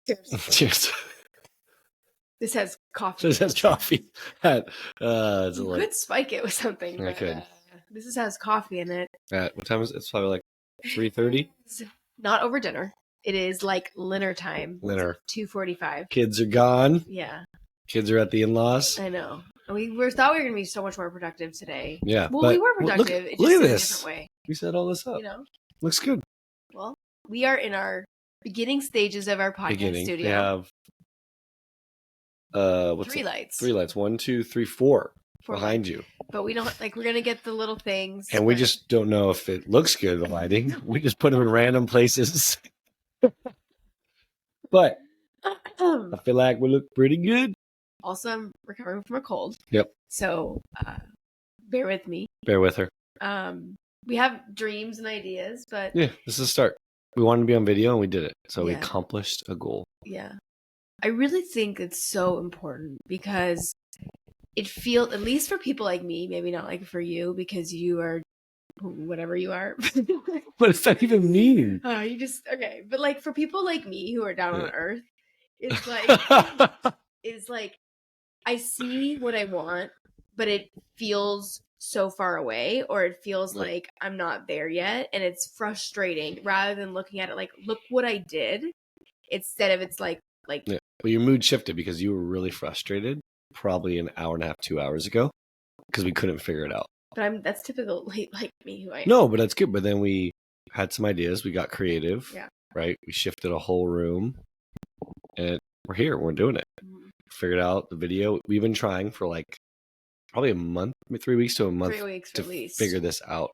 Cheers. Cheers. This has coffee. This has coffee. You could spike it with something. I could. This has coffee in it. What time is it? It's probably like 3:30. Not over dinner. It is like dinner time. Dinner. 2:45. Kids are gone. Yeah. Kids are at the in-laws. I know. We thought we were going to be so much more productive today. Yeah. Well, we were productive. Look at in a this. different way. We set all this up. You know? Looks good. Well, we are in our beginning stages of our podcast studio. We have three lights. 3 lights. 1, 2, 3, 4 behind lights. you. But we don't we're going to get the little things. And we just don't know if it looks good, the lighting. We just put them in random places. But I feel like we look pretty good. Also, I'm recovering from a cold. Yep. So, bear with me. Bear with her. We have dreams and ideas, but... Yeah, this is a start. We wanted to be on video and we did it. So we accomplished a goal. Yeah. I really think it's so important because it feels, at least for people like me, maybe not like for you, because you are whatever you are. What does that even mean? Okay. But like for people like me who are down on earth, it's like, I see what I want, but it feels so far away, or it feels like I'm not there yet. And it's frustrating rather than looking at it like, look what I did. Instead of it's like, yeah. Well, your mood shifted because you were really frustrated probably an hour and a half, 2 hours ago because we couldn't figure it out. But that's typical like me who I am. No, but that's good. But then we had some ideas. We got creative. Yeah. Right? We shifted a whole room and we're here. We're doing it. Mm-hmm. Figured out the video. We've been trying for like probably a month, 3 weeks to a month 3 weeks to at least. Figure this out.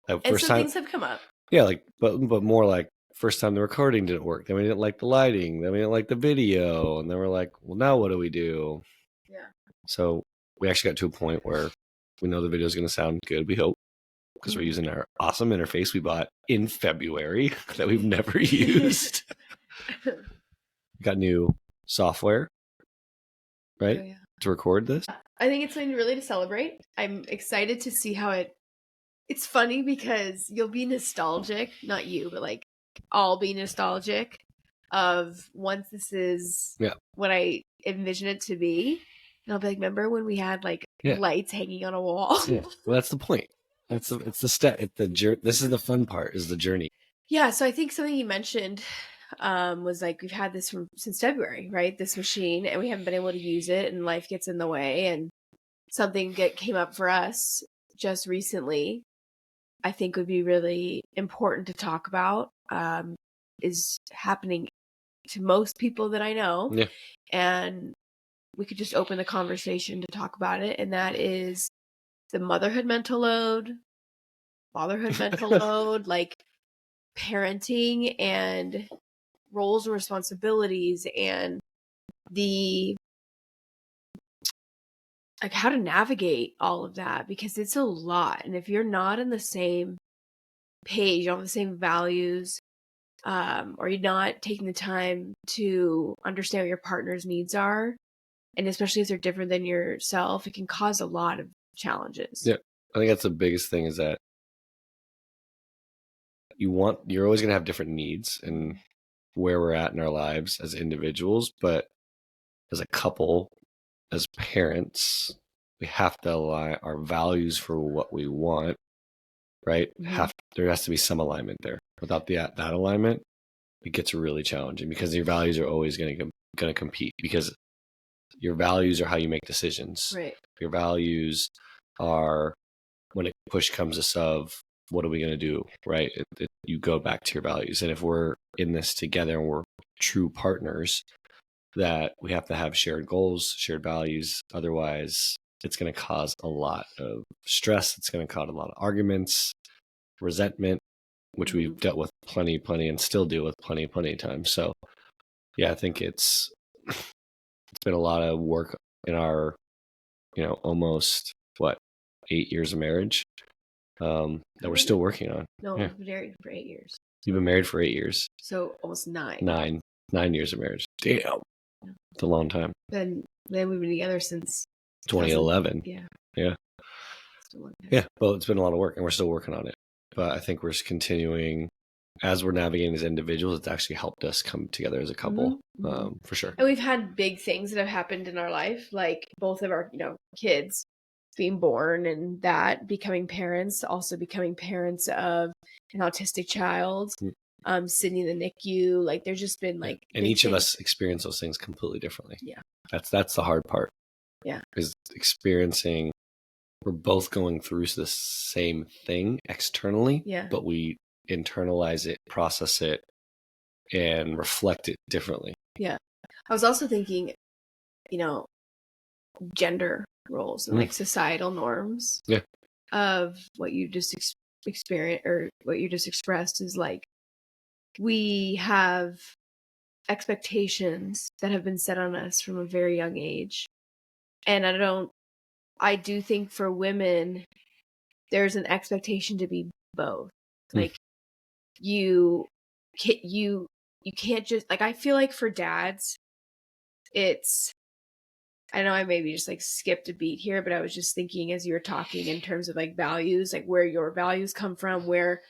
And first time, things have come up. Yeah, like but more like first time the recording didn't work. Then we didn't like the lighting. Then we didn't like the video. And then we're like, well, now what do we do? Yeah. So we actually got to a point where we know the video is going to sound good, we hope, because we're using our awesome interface we bought in February that we've never used. We got new software, right? Oh, yeah. To record this. I think it's something really to celebrate. I'm excited to see how it's funny because you'll be nostalgic, not you, but like I'll be nostalgic of once this is what I envision it to be. And I'll be like, remember when we had like lights hanging on a wall? Yeah. Well, that's the point. It's the step. This is the fun part, is the journey. Yeah. So I think something you mentioned was like, we've had this since February, right? This machine, and we haven't been able to use it, and life gets in the way. And something came up for us just recently, I think would be really important to talk about, is happening to most people that I know. Yeah. And we could just open the conversation to talk about it. And that is the motherhood mental load, fatherhood mental load, like parenting and roles and responsibilities, and how to navigate all of that, because it's a lot. And if you're not in the same page, you don't have the same values, or you're not taking the time to understand what your partner's needs are, and especially if they're different than yourself, it can cause a lot of challenges. Yeah. I think that's the biggest thing, is that you're always going to have different needs and where we're at in our lives as individuals, but as a couple, as parents, we have to align our values for what we want, right? Mm-hmm. There has to be some alignment there. Without that alignment, it gets really challenging, because your values are always going to compete, because your values are how you make decisions. Right. Your values are, when it push comes to shove, what are we going to do, right? You go back to your values. And if we're in this together and we're true partners, that we have to have shared goals, shared values. Otherwise, it's going to cause a lot of stress. It's going to cause a lot of arguments, resentment, which we've dealt with plenty, and still deal with plenty of times. So yeah, I think it's been a lot of work in our, almost 8 years of marriage, that we're still working on. No, we've been married for 8 years. You've been married for 8 years. So almost 9. 9 years of marriage. Damn. It's a long time. Then we've been together since 2011. Yeah. Yeah. Yeah. Well, it's been a lot of work, and we're still working on it. But I think we're continuing as we're navigating as individuals, it's actually helped us come together as a couple, for sure. And we've had big things that have happened in our life, like both of our, kids being born and that becoming parents, also becoming parents of an autistic child, sitting in the NICU. Like there's just been like, and each of us experience those things completely differently. Yeah. That's the hard part. Yeah. Is experiencing, we're both going through the same thing externally, but we internalize it, process it, and reflect it differently. Yeah. I was also thinking, gender roles and like societal norms of what you just experienced or what you just expressed is like, we have expectations that have been set on us from a very young age. And I do think for women, there's an expectation to be both. Like you can't just like, I feel like for dads, I know I maybe just like skipped a beat here, but I was just thinking as you were talking in terms of like values, like where your values come from, where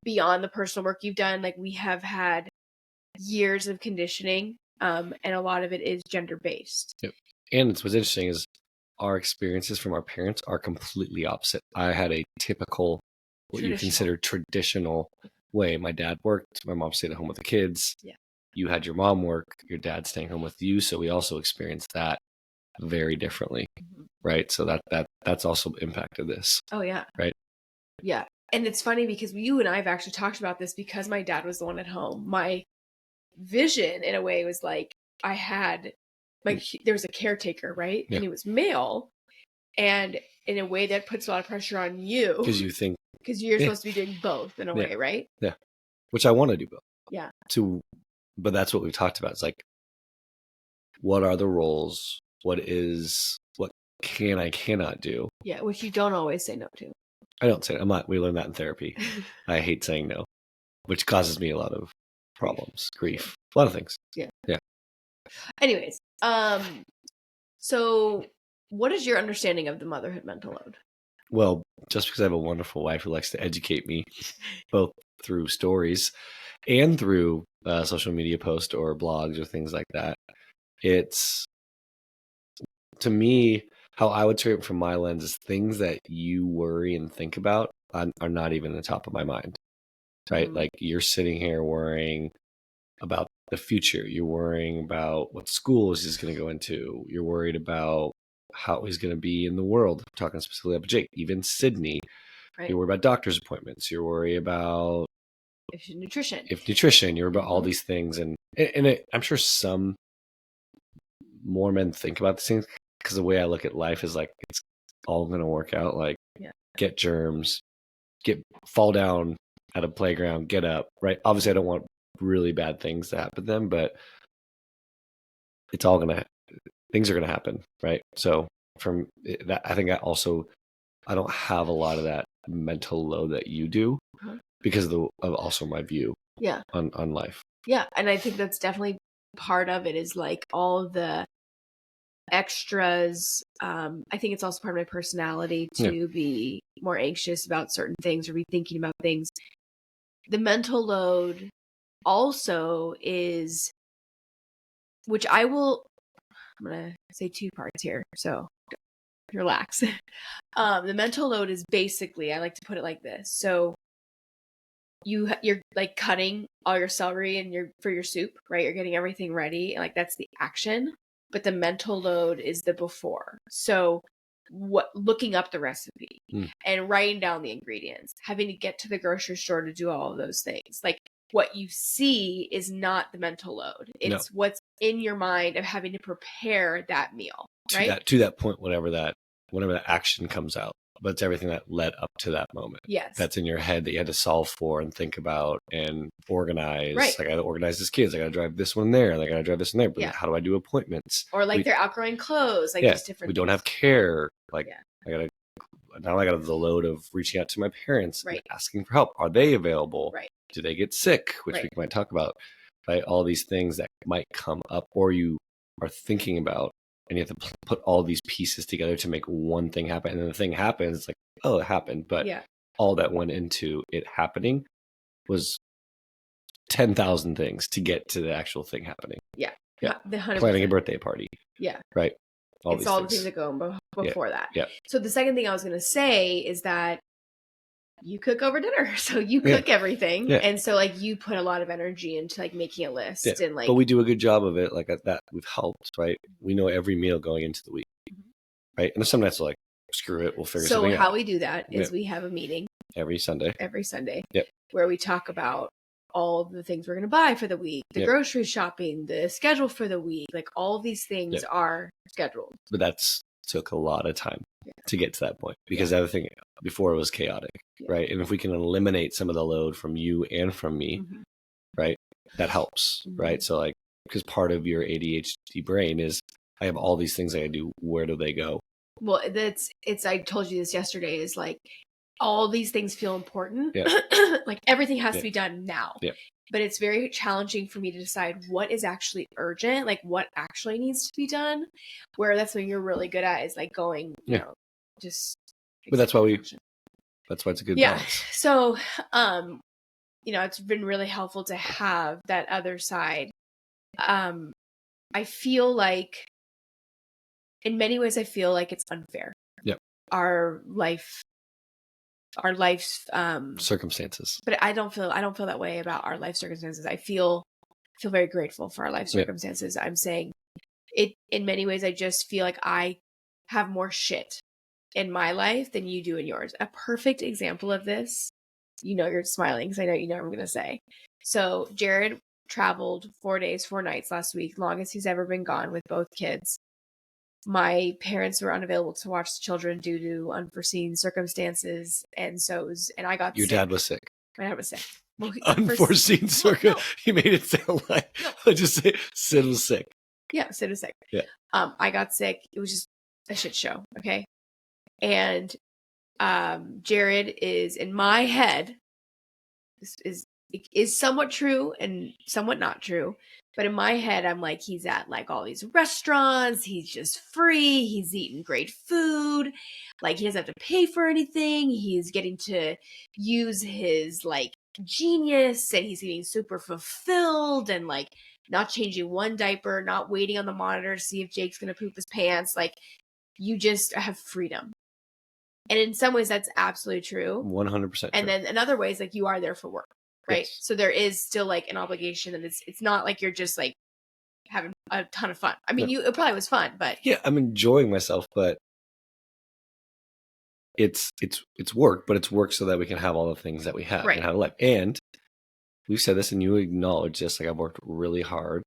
beyond the personal work you've done, like we have had years of conditioning, and a lot of it is gender based. Yep. And what's interesting is our experiences from our parents are completely opposite. I had a typical, what you consider traditional way. My dad worked, my mom stayed at home with the kids. Yeah. You had your mom work, your dad staying home with you. So we also experienced that very differently. Right. So that's also impacted this. Oh yeah. Right. Yeah. And it's funny because you and I have actually talked about this because my dad was the one at home. My vision in a way was like, I had like, there was a caretaker, right? Yeah. And he was male. And in a way that puts a lot of pressure on you. Because you're supposed to be doing both in a way, right? Yeah. Which I want to do both. Yeah. But that's what we've talked about. It's like, what are the roles? What cannot do? Yeah. Which you don't always say no to. I don't say it. We learned that in therapy. I hate saying no, which causes me a lot of problems, grief, a lot of things. Yeah. Yeah. Anyways, so what is your understanding of the motherhood mental load? Well, just because I have a wonderful wife who likes to educate me, both through stories and through social media posts or blogs or things like that, it's, to me, how I would turn it from my lens is things that you worry and think about are not even the top of my mind, right? Like you're sitting here worrying about the future. You're worrying about what schools he's going to go into. You're worried about how he's going to be in the world. I'm talking specifically about Jake, even Sydney. Right. You're worried about doctor's appointments. You're worried about nutrition. You're about all these things. And I'm sure some more men think about these things, because the way I look at life is like, it's all going to work out. Like, get germs, fall down at a playground, get up, right? Obviously, I don't want really bad things to happen to them, but things are going to happen, right? So from that, I think I don't have a lot of that mental load that you do because of also my view on life. Yeah. And I think that's definitely part of it, is like all the extras. I think it's also part of my personality to be more anxious about certain things or be thinking about things. The mental load also is, which I'm going to say two parts here, so relax. The mental load is basically, I like to put it like this. So you're like cutting all your celery and for your soup, right? You're getting everything ready. Like that's the action, but the mental load is the before. So looking up the recipe and writing down the ingredients, having to get to the grocery store to do all of those things. Like what you see is not the mental load. It's what's in your mind of having to prepare that meal, right? To that point, whenever that action comes out, but it's everything that led up to that moment. Yes. That's in your head that you had to solve for and think about and organize. Right. I got to organize these kids. I got to drive this one there. And I got to drive this one there. But how do I do appointments? Or like they're outgrowing clothes. Like just different we don't have care. Like I got the load of reaching out to my parents and asking for help. Are they available? Right. Do they get sick? Which we might talk about. Right. All these things that might come up or you are thinking about. And you have to put all these pieces together to make one thing happen. And then the thing happens, it's like, oh, it happened. But all that went into it happening was 10,000 things to get to the actual thing happening. Yeah. Yeah. The 100%. Planning a birthday party. Yeah. Right. It's all the things that go before that. Yeah. So the second thing I was going to say is that you cook over dinner. So you cook everything. Yeah. And so like you put a lot of energy into like making a list and like, but we do a good job of it. Like that we've helped, right? We know every meal going into the week. Right. And some nights like, screw it, we'll figure something out. So how we do that is we have a meeting every Sunday. Yep. Where we talk about all the things we're going to buy for the week, the grocery shopping, the schedule for the week, like all of these things are scheduled. But that's took a lot of time to get to that point because the other thing before it was chaotic, right? And if we can eliminate some of the load from you and from me, right, that helps, right? So like, because part of your ADHD brain is I have all these things I do. Where do they go? Well, I told you this yesterday is like all these things feel important. Like everything has to be done now. But it's very challenging for me to decide what is actually urgent, like what actually needs to be done. Where that's what you're really good at is like going, you know, just. But that's why it's a good balance. So, you know, it's been really helpful to have that other side. I feel like, in many ways, I feel like it's unfair. Yep. Our life's circumstances. But I don't feel that way about our life circumstances. I feel very grateful for our life circumstances. I'm saying it in many ways. I just feel like I have more shit in my life than you do in yours. A perfect example of this, you know, you're smiling because I know you know what I'm going to say. So Jarrod traveled 4 days, 4 nights last week, longest he's ever been gone with both kids. My parents were unavailable to watch the children due to unforeseen circumstances. And and I got Your sick. dad was sick. My dad was sick. Well, unforeseen circumstances. He made it sound like, I just say Sid was sick. Yeah, Sid was sick. Yeah. I got sick. It was just a shit show. Okay. And Jarrod is in my head, is somewhat true and somewhat not true. But in my head, I'm like, he's at like all these restaurants. He's just free. He's eating great food. Like he doesn't have to pay for anything. He's getting to use his like genius and he's getting super fulfilled and like not changing one diaper, not waiting on the monitor to see if Jake's going to poop his pants. Like you just have freedom. And in some ways that's absolutely true. 100% true. And then in other ways, like you are there for work. Right. Yes. So there is still like an obligation and it's not like you're just like having a ton of fun. I mean, it probably was fun, but yeah, I'm enjoying myself, but it's work, but it's work so that we can have all the things that we have and have a life. And we've said this and you acknowledge this, like I've worked really hard,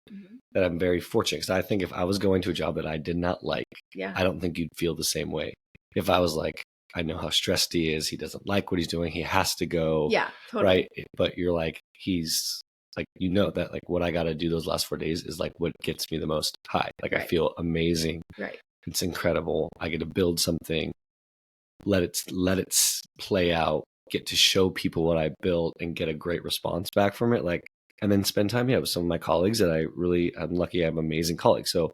that I'm very fortunate. Because I think if I was going to a job that I did not like, I don't think you'd feel the same way. If I was like, I know how stressed he is. He doesn't like what he's doing. He has to go. Yeah, totally. Right. But you're like, he's like, you know, that like what I got to do those last 4 days is like what gets me the most high. Like I feel amazing. Right. It's incredible. I get to build something, let it play out, get to show people what I built and get a great response back from it. Like, and then spend time with some of my colleagues that I'm lucky I have amazing colleagues. So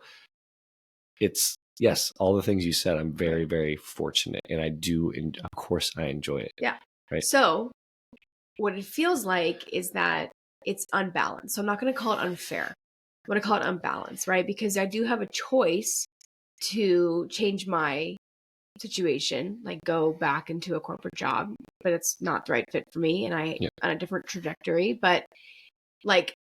it's, yes, all the things you said, I'm very, very fortunate. And I do, and of course I enjoy it. Yeah. Right. So what it feels like is that it's unbalanced. So I'm not going to call it unfair. I'm going to call it unbalanced, right? Because I do have a choice to change my situation, like go back into a corporate job, but it's not the right fit for me. And I'm on a different trajectory, but like,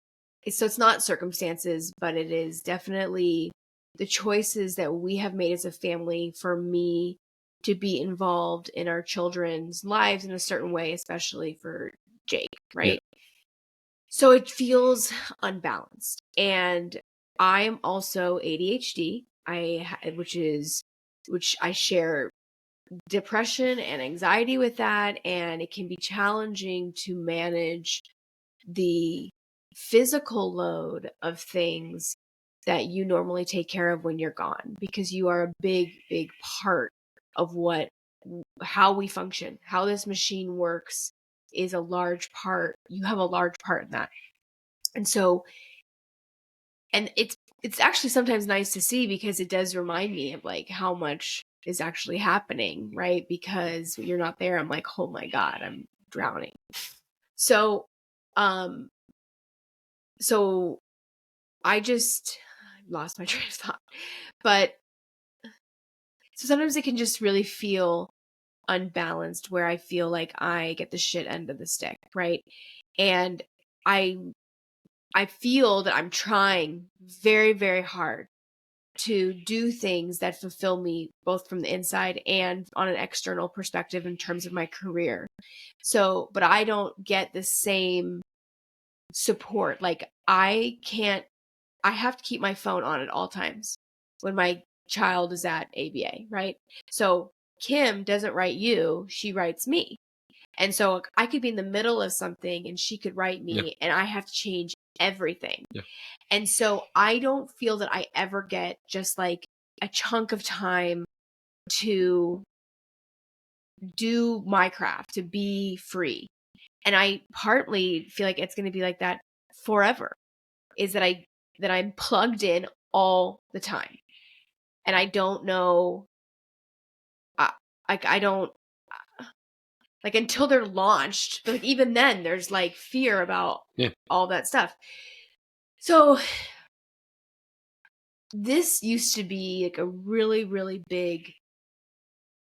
so it's not circumstances, but it is definitely the choices that we have made as a family for me to be involved in our children's lives in a certain way, especially for Jake, right? Yeah. So it feels unbalanced. And I am also ADHD, which I share depression and anxiety with that. And it can be challenging to manage the physical load of things that you normally take care of when you're gone, because you are a big, big part of how we function, how this machine works is a large part. You have a large part in that. And so, and it's actually sometimes nice to see because it does remind me of like how much is actually happening, right? Because when you're not there, I'm like, oh my God, I'm drowning. So, so I just lost my train of thought. But so sometimes it can just really feel unbalanced where I feel like I get the shit end of the stick, right? And I I feel that I'm trying very, very hard to do things that fulfill me both from the inside and on an external perspective in terms of my career. So, but I don't get the same support. Like I have to keep my phone on at all times when my child is at ABA, right? So Kim doesn't write you, she writes me. And so I could be in the middle of something and she could write me and I have to change everything. Yeah. And so I don't feel that I ever get just like a chunk of time to do my craft, to be free. And I partly feel like it's going to be like that forever, is that I'm plugged in all the time. And I don't know, I don't, like until they're launched, but like even then there's like fear about all that stuff. So this used to be like a really, really big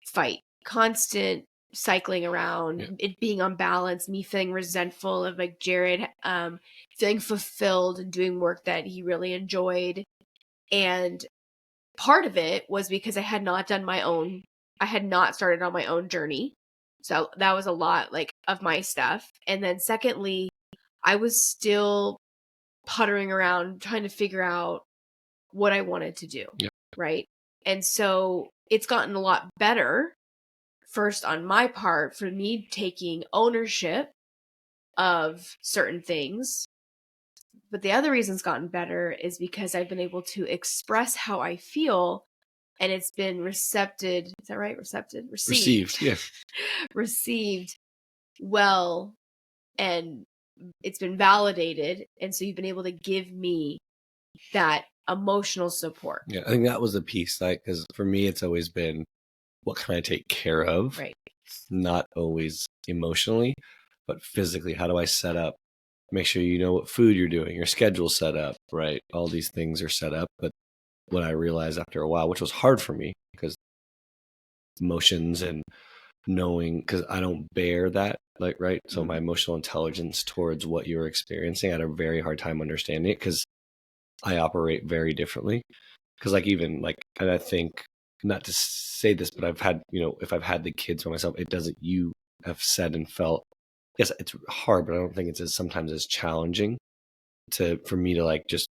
fight, constant cycling around, it being unbalanced, me feeling resentful of like Jarrod, feeling fulfilled and doing work that he really enjoyed. And part of it was because I had not started on my own journey. So that was a lot like of my stuff. And then secondly, I was still puttering around trying to figure out what I wanted to do. Yep. Right. And so it's gotten a lot better, first on my part, for me taking ownership of certain things. But the other reason it's gotten better is because I've been able to express how I feel, and it's been recepted. Is that right? Received. Yeah. Received well, and it's been validated. And so you've been able to give me that emotional support. Yeah, I think that was the piece, like, because for me, it's always been, what can I take care of? Right. Not always emotionally, but physically. How do I set up? Make sure you know what food you're doing, your schedule's set up, right? All these things are set up. But what I realized after a while, which was hard for me, because emotions and knowing, because I don't bear that, like, right? So my emotional intelligence towards what you're experiencing, I had a very hard time understanding it because I operate very differently. Because like even like, and I think, not to say this, but I've had, if I've had the kids by myself, it doesn't, you have said and felt, yes, it's hard, but I don't think it's sometimes as challenging for me to like, just,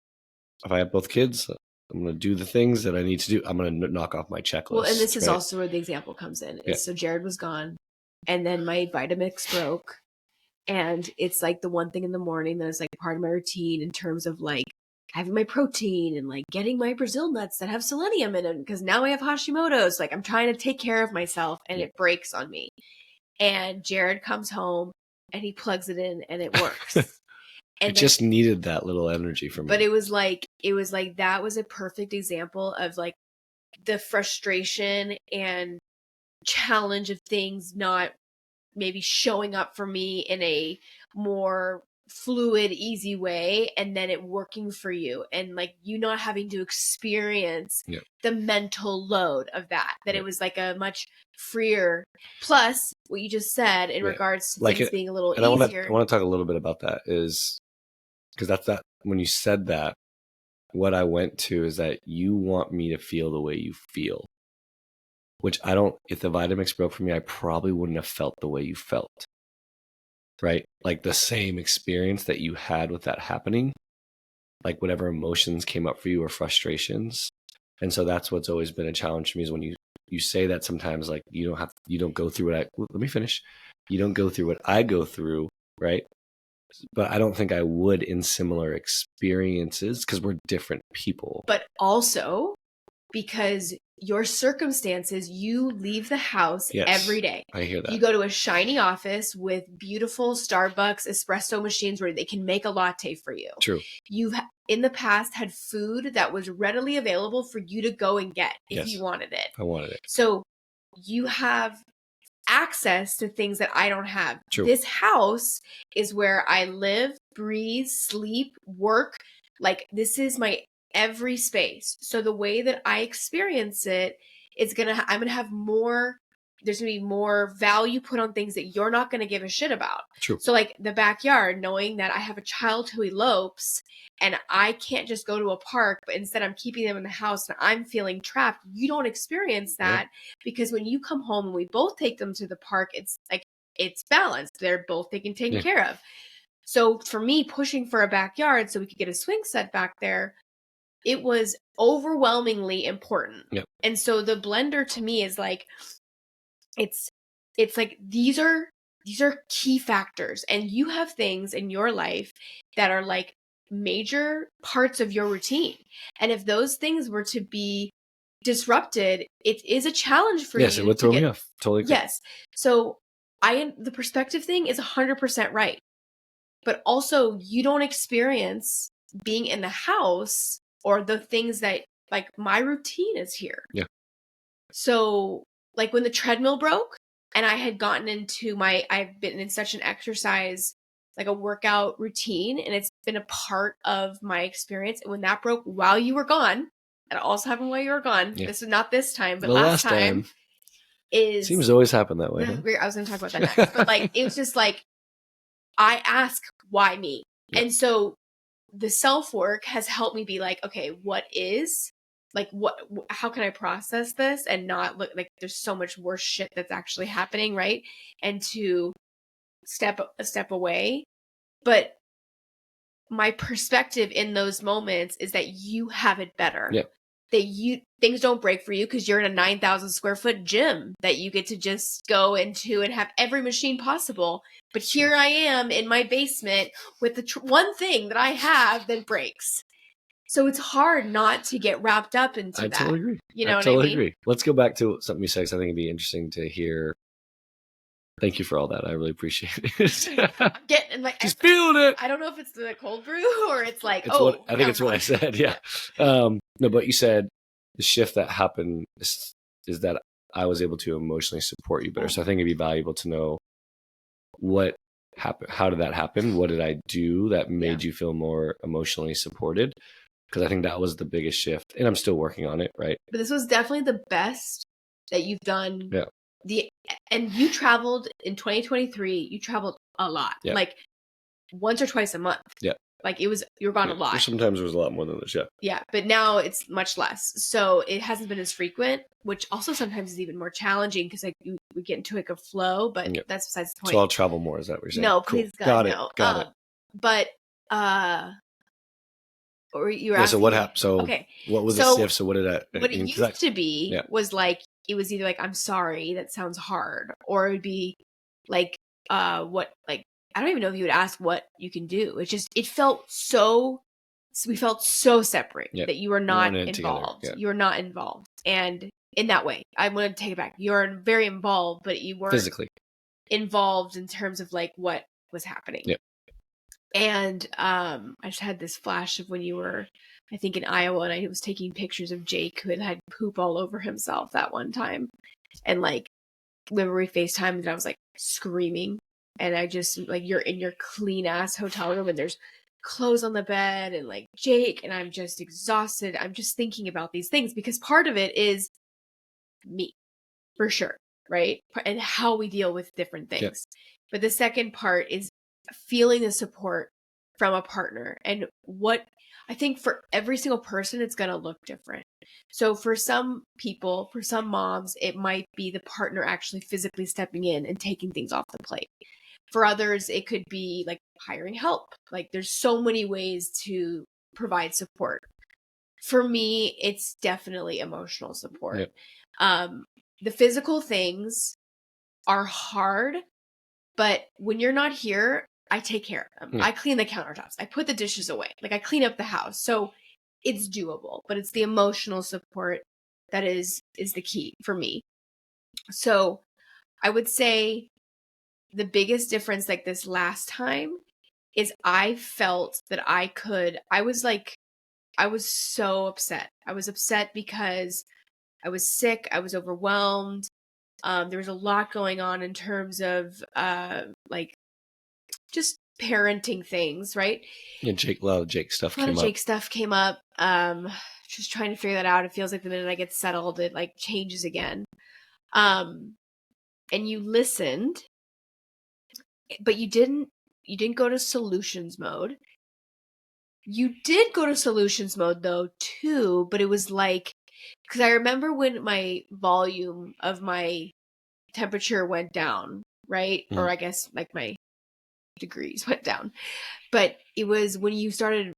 if I have both kids, I'm going to do the things that I need to do. I'm going to knock off my checklist. Well, and this is also where the example comes in. So Jarrod was gone, and then my Vitamix broke, and it's like the one thing in the morning that is like part of my routine in terms of like having my protein and like getting my Brazil nuts that have selenium in them, because now I have Hashimoto's. Like I'm trying to take care of myself, and it breaks on me. And Jarrod comes home and he plugs it in and it works. And it just needed that little energy from me. But it was like that was a perfect example of like the frustration and challenge of things not maybe showing up for me in a more fluid, easy way, and then it working for you, and like you not having to experience the mental load of that it was like a much freer. Plus what you just said in regards to like things being a little easier. I want to talk a little bit about that, is because that's that, when you said that, what I went to is that you want me to feel the way you feel, which I don't. If the Vitamix broke for me, I probably wouldn't have felt the way you felt. Right? Like the same experience that you had with that happening, like whatever emotions came up for you or frustrations. And so that's what's always been a challenge for me, is when you say that sometimes, like you don't go through what let me finish. You don't go through what I go through, right? But I don't think I would in similar experiences, because we're different people. But also because your circumstances, you leave the house every day. I hear that. You go to a shiny office with beautiful Starbucks espresso machines where they can make a latte for you. True. You've in the past had food that was readily available for you to go and get if you wanted it. I wanted it. So you have access to things that I don't have. True. This house is where I live, breathe, sleep, work. Like, this is my every space. So the way that I experience it, I'm going to have more, there's going to be more value put on things that you're not going to give a shit about. True. So like the backyard, knowing that I have a child who elopes and I can't just go to a park, but instead I'm keeping them in the house and I'm feeling trapped. You don't experience that because when you come home and we both take them to the park, it's like, it's balanced. They're both taken care of. So for me, pushing for a backyard so we could get a swing set back there, it was overwhelmingly important. Yep. And so the blender to me is like, it's like, these are key factors, and you have things in your life that are like major parts of your routine. And if those things were to be disrupted, it is a challenge for you. Yes, it would throw me off. Totally agree. Yes. So the perspective thing is 100% right. But also, you don't experience being in the house or the things that, like, my routine is here. Yeah. So, like, when the treadmill broke and I had gotten into I've been in such an exercise, like a workout routine, and it's been a part of my experience. And when that broke while you were gone, and it also happened while you were gone. Yeah. This is not this time, but the last time is... Seems to always happen that way. Huh? I was going to talk about that next. But, like, it was just like, I ask, why me? Yeah. And so the self-work has helped me be like, okay, what is, like, how can I process this and not look like there's so much worse shit that's actually happening, right? And to step a step away. But my perspective in those moments is that you have it better. Yeah. That things don't break for you because you're in a 9,000 square foot gym that you get to just go into and have every machine possible. But here I am in my basement with the one thing that I have that breaks. So it's hard not to get wrapped up into that. I totally agree. You know I what totally I mean? agree. Let's go back to something you said, because I think it'd be interesting to hear. Thank you for all that. I really appreciate it. I'm getting like, just feeling it. I don't know if it's the cold brew or it's like, I think it's what I said. Yeah. No, but you said the shift that happened is that I was able to emotionally support you better. So I think it'd be valuable to know what happened. How did that happen? What did I do that made you feel more emotionally supported? Because I think that was the biggest shift, and I'm still working on it. Right. But this was definitely the best that you've done. Yeah. And you traveled in 2023. You traveled a lot, like once or twice a month. Yeah. Like you were gone a lot. Sometimes it was a lot more than this. Yeah. Yeah. But now it's much less. So it hasn't been as frequent, which also sometimes is even more challenging because like we get into like a flow, but that's besides the point. So I'll travel more. Is that what you're saying? No, please cool. God, no. Got it. But, or you were asking. So what happened? So okay. What was the shift? So what did that? What it used to be was like, it was either like, I'm sorry, that sounds hard. Or it would be like, I don't even know if you would ask what you can do. We felt so separate that you were not involved. You were not involved. And in that way, I want to take it back. You're very involved, but you weren't physically involved in terms of like what was happening. Yep. And I just had this flash of when you were, I think, in Iowa, and I was taking pictures of Jake, who had poop all over himself that one time. And like, remember we FaceTimed and I was like screaming. And I just, like, you're in your clean ass hotel room and there's clothes on the bed and like Jake, and I'm just exhausted. I'm just thinking about these things because part of it is me, for sure, right? And how we deal with different things. Yep. But the second part is feeling the support from a partner. And what I think for every single person, it's going to look different. So for some people, for some moms, it might be the partner actually physically stepping in and taking things off the plate. For others, it could be like hiring help. Like there's so many ways to provide support. For me, it's definitely emotional support. Yep. The physical things are hard, but when you're not here, I take care of them. I clean the countertops. I put the dishes away. Like I clean up the house. So it's doable, but it's the emotional support that is the key for me. So I would say the biggest difference like this last time is I felt that I was so upset. I was upset because I was sick. I was overwhelmed. There was a lot going on in terms of like just parenting things, right? Yeah, a lot of Jake stuff A lot came of up. Jake stuff came up. Just trying to figure that out. It feels like the minute I get settled, it like changes again. And you listened, but you didn't go to solutions mode. You did go to solutions mode though too, but it was like, because I remember when my volume of my temperature went down, right? Or I guess like my degrees went down. But it was when you started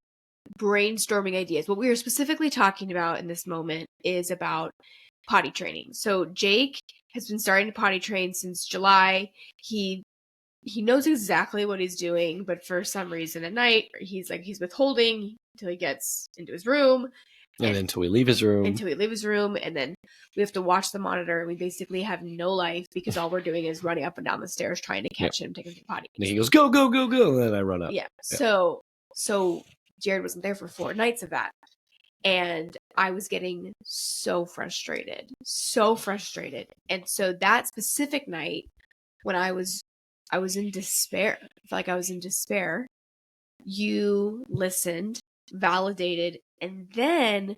brainstorming ideas. What we were specifically talking about in this moment is about potty training. So Jake has been starting to potty train since July. He knows exactly what he's doing, but for some reason at night, he's withholding until he gets into his room. And until we leave his room. And then we have to watch the monitor, and we basically have no life because all we're doing is running up and down the stairs trying to catch him, take him to the potty. And he goes, go, go, go, go, and then I run up. Yeah. So Jarrod wasn't there for 4 nights of that. And I was getting so frustrated. And so that specific night, when I was in despair, I felt like I was in despair, you listened, validated, and then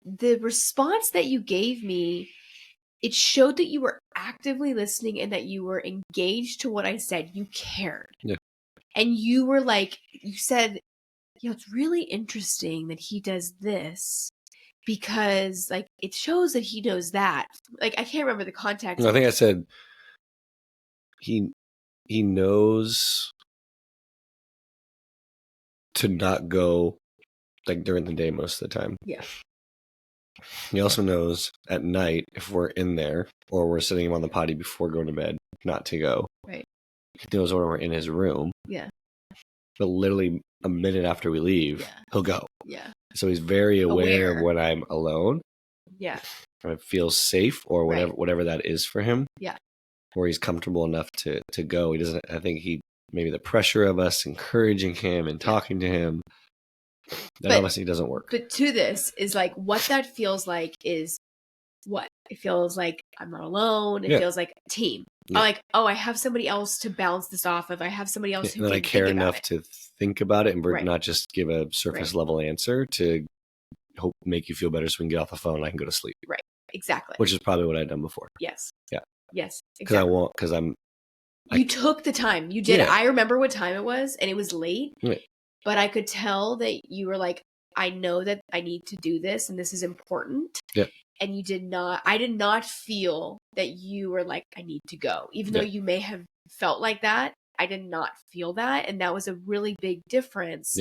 the response that you gave me, it showed that you were actively listening and that you were engaged to what I said. You cared. Yeah. And you were like, you said, it's really interesting that he does this because like it shows that he knows that. Like, I can't remember the context. I think I said he knows to not go like during the day most of the time. Yeah. He also knows at night if we're in there or we're sitting him on the potty before going to bed not to go. Right. He knows when we're in his room. Yeah. But literally a minute after we leave, he'll go. Yeah. So he's very aware of when I'm alone. Yeah. Or it feels safe or whatever that is for him. Yeah. Where he's comfortable enough to go. He doesn't, I think maybe the pressure of us encouraging him and talking to him, that obviously doesn't work. But to this is like, what that feels like is what? It feels like I'm not alone. It feels like a team. Yeah. I'm like, I have somebody else to bounce this off of. I have somebody else who can I care enough to think about it and not just give a surface level answer to make you feel better so we can get off the phone and I can go to sleep. Right. Exactly. Which is probably what I've done before. Yes. Yeah. Yes. Exactly. You took the time. You did. Yeah. I remember what time it was, and it was late. Right. But I could tell that you were like, I know that I need to do this, and this is important. Yeah. And I did not feel that you were like, I need to go. Even though you may have felt like that, I did not feel that. And that was a really big difference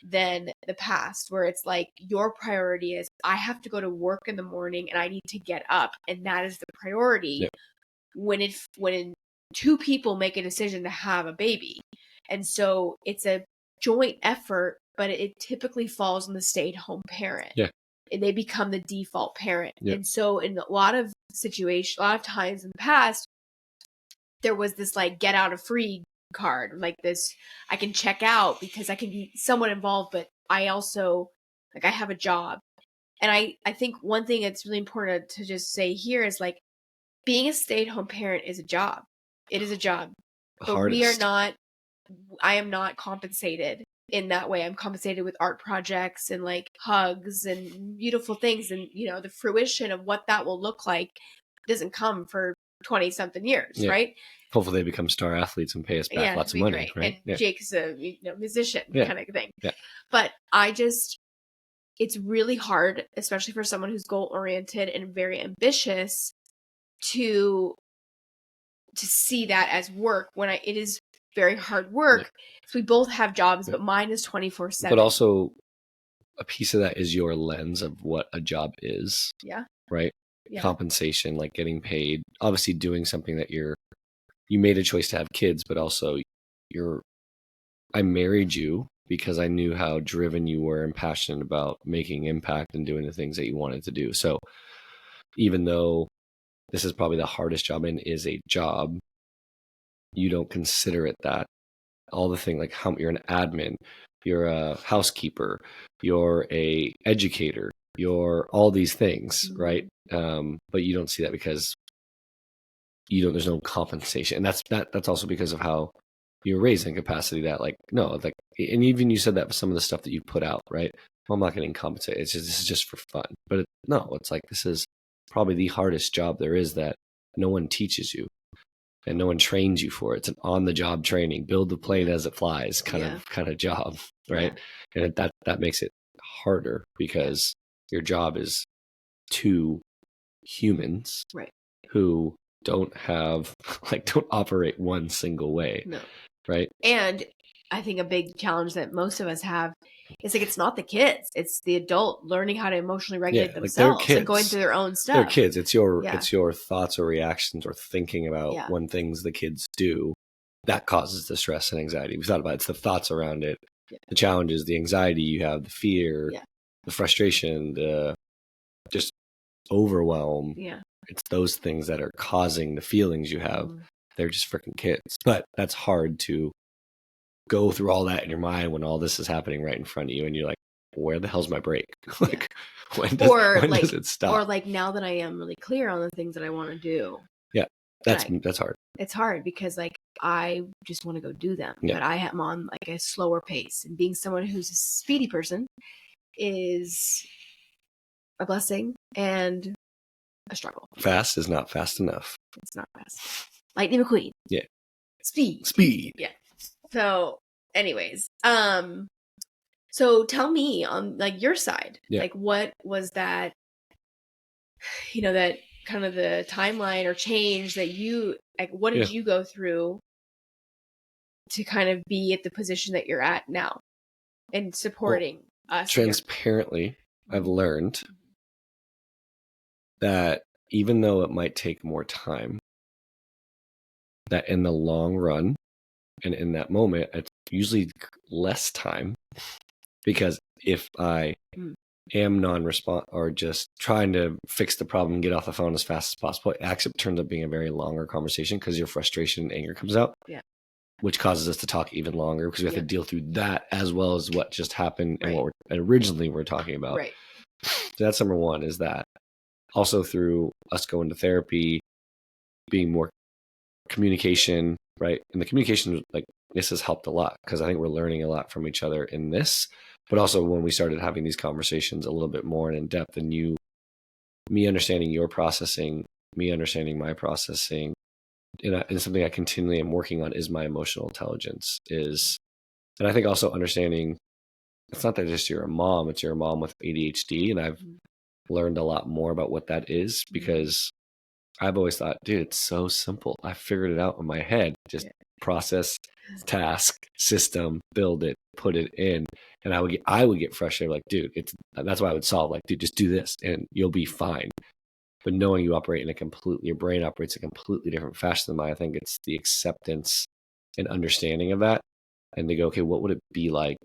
than the past, where it's like your priority is, I have to go to work in the morning and I need to get up. And that is the priority. Yeah. When two people make a decision to have a baby. And so it's a joint effort, but it typically falls on the stay-at-home parent. Yeah. And they become the default parent. Yeah. And so in a lot of times in the past, there was this like get out of free card, like this, I can check out because I can be somewhat involved, but I also, like, I have a job. And I think one thing that's really important to just say here is like, being a stay-at-home parent is a job. It is a job. But I am not compensated in that way. I'm compensated with art projects and like hugs and beautiful things. And, the fruition of what that will look like doesn't come for 20 something years. Right. Hopefully they become star athletes and pay us back lots of money. Right. And Jake's a musician kind of thing. Yeah. But it's really hard, especially for someone who's goal oriented and very ambitious, to see that as work when it is very hard work. Yeah. So we both have jobs, but mine is 24/7. But also a piece of that is your lens of what a job is. Yeah. Right. Yeah. Compensation, like getting paid, obviously doing something that you made a choice to have kids, but also I married you because I knew how driven you were and passionate about making impact and doing the things that you wanted to do. So even though this is probably the hardest job and is a job, you don't consider it that. All the things like how you're an admin, you're a housekeeper, you're a educator, you're all these things, mm-hmm. right? But you don't see that because there's no compensation. And that's also because of how you're raised in capacity that like, no, like, and even you said that for some of the stuff that you put out, right? Well, I'm not getting compensated. It's just, this is just for fun. But no, it's like, this is probably the hardest job there is that no one teaches you and no one trains you for. It's an on the job training, build the plane as it flies kind of job. Right. And that makes it harder because your job is two humans who don't have don't operate one single way. No. Right. And I think a big challenge that most of us have is like, it's not the kids, it's the adult learning how to emotionally regulate themselves and going through their own stuff. They're kids. It's your thoughts or reactions or thinking about when things the kids do that causes the stress and anxiety. We thought about it. It's the thoughts around it, the challenges, the anxiety you have, the fear, the frustration, the just overwhelm. Yeah. It's those things that are causing the feelings you have. They're just freaking kids. But that's hard to go through all that in your mind when all this is happening right in front of you and you're like, where the hell's my break? Like when does it stop? Or like, now that I am really clear on the things that I want to do. Yeah. That's hard. It's hard because like I just want to go do them. But I am on like a slower pace, and being someone who's a speedy person is a blessing and a struggle. Fast is not fast enough. It's not fast. Lightning McQueen. Yeah. Speed. Yeah. So anyways, so tell me on like your side, like what was that, that kind of the timeline or change that you, like, what did you go through to kind of be at the position that you're at now and supporting us? Transparently, I've learned that even though it might take more time, that in the long run and in that moment, it's usually less time, because if I am non-responsive or just trying to fix the problem and get off the phone as fast as possible, it actually turns up being a very longer conversation because your frustration and anger comes out, which causes us to talk even longer because we have to deal through that as well as what just happened and what originally we're talking about. Right. So that's number one, is that also through us going to therapy, being more communication, right? And the communication, like, this has helped a lot because I think we're learning a lot from each other in this, but also when we started having these conversations a little bit more and in depth, and me understanding your processing, me understanding my processing, and something I continually am working on is my emotional intelligence and I think also understanding it's not that just you're a mom, it's you're a mom with ADHD. And I've learned a lot more about what that is because I've always thought, dude, it's so simple. I figured it out in my head. Just process, task, system, build it, put it in. And I would get frustrated, like, dude, that's why I would solve, like, dude, just do this and you'll be fine. But knowing you operate your brain operates a completely different fashion than mine, I think it's the acceptance and understanding of that. And to go, okay, what would it be like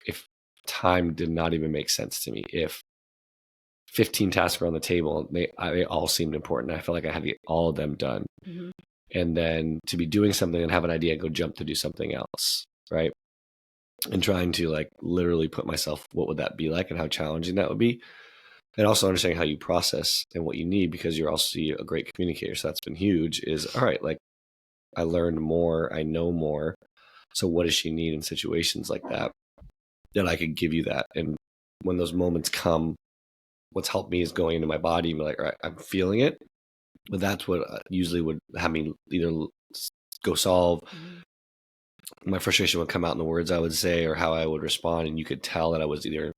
if time did not even make sense to me? If 15 tasks were on the table, they all seemed important. I felt like I had to get all of them done. Mm-hmm. And then to be doing something and have an idea, go jump to do something else, right? And trying to like literally put myself, what would that be like and how challenging that would be? And also understanding how you process and what you need, because you're also a great communicator. So that's been huge, is all right, like I learned more, I know more. So what does she need in situations like that I could give you that? And when those moments come, what's helped me is going into my body and be like, all right, I'm feeling it. But that's what usually would have me either go solve. My frustration would come out in the words I would say or how I would respond. And you could tell that I was either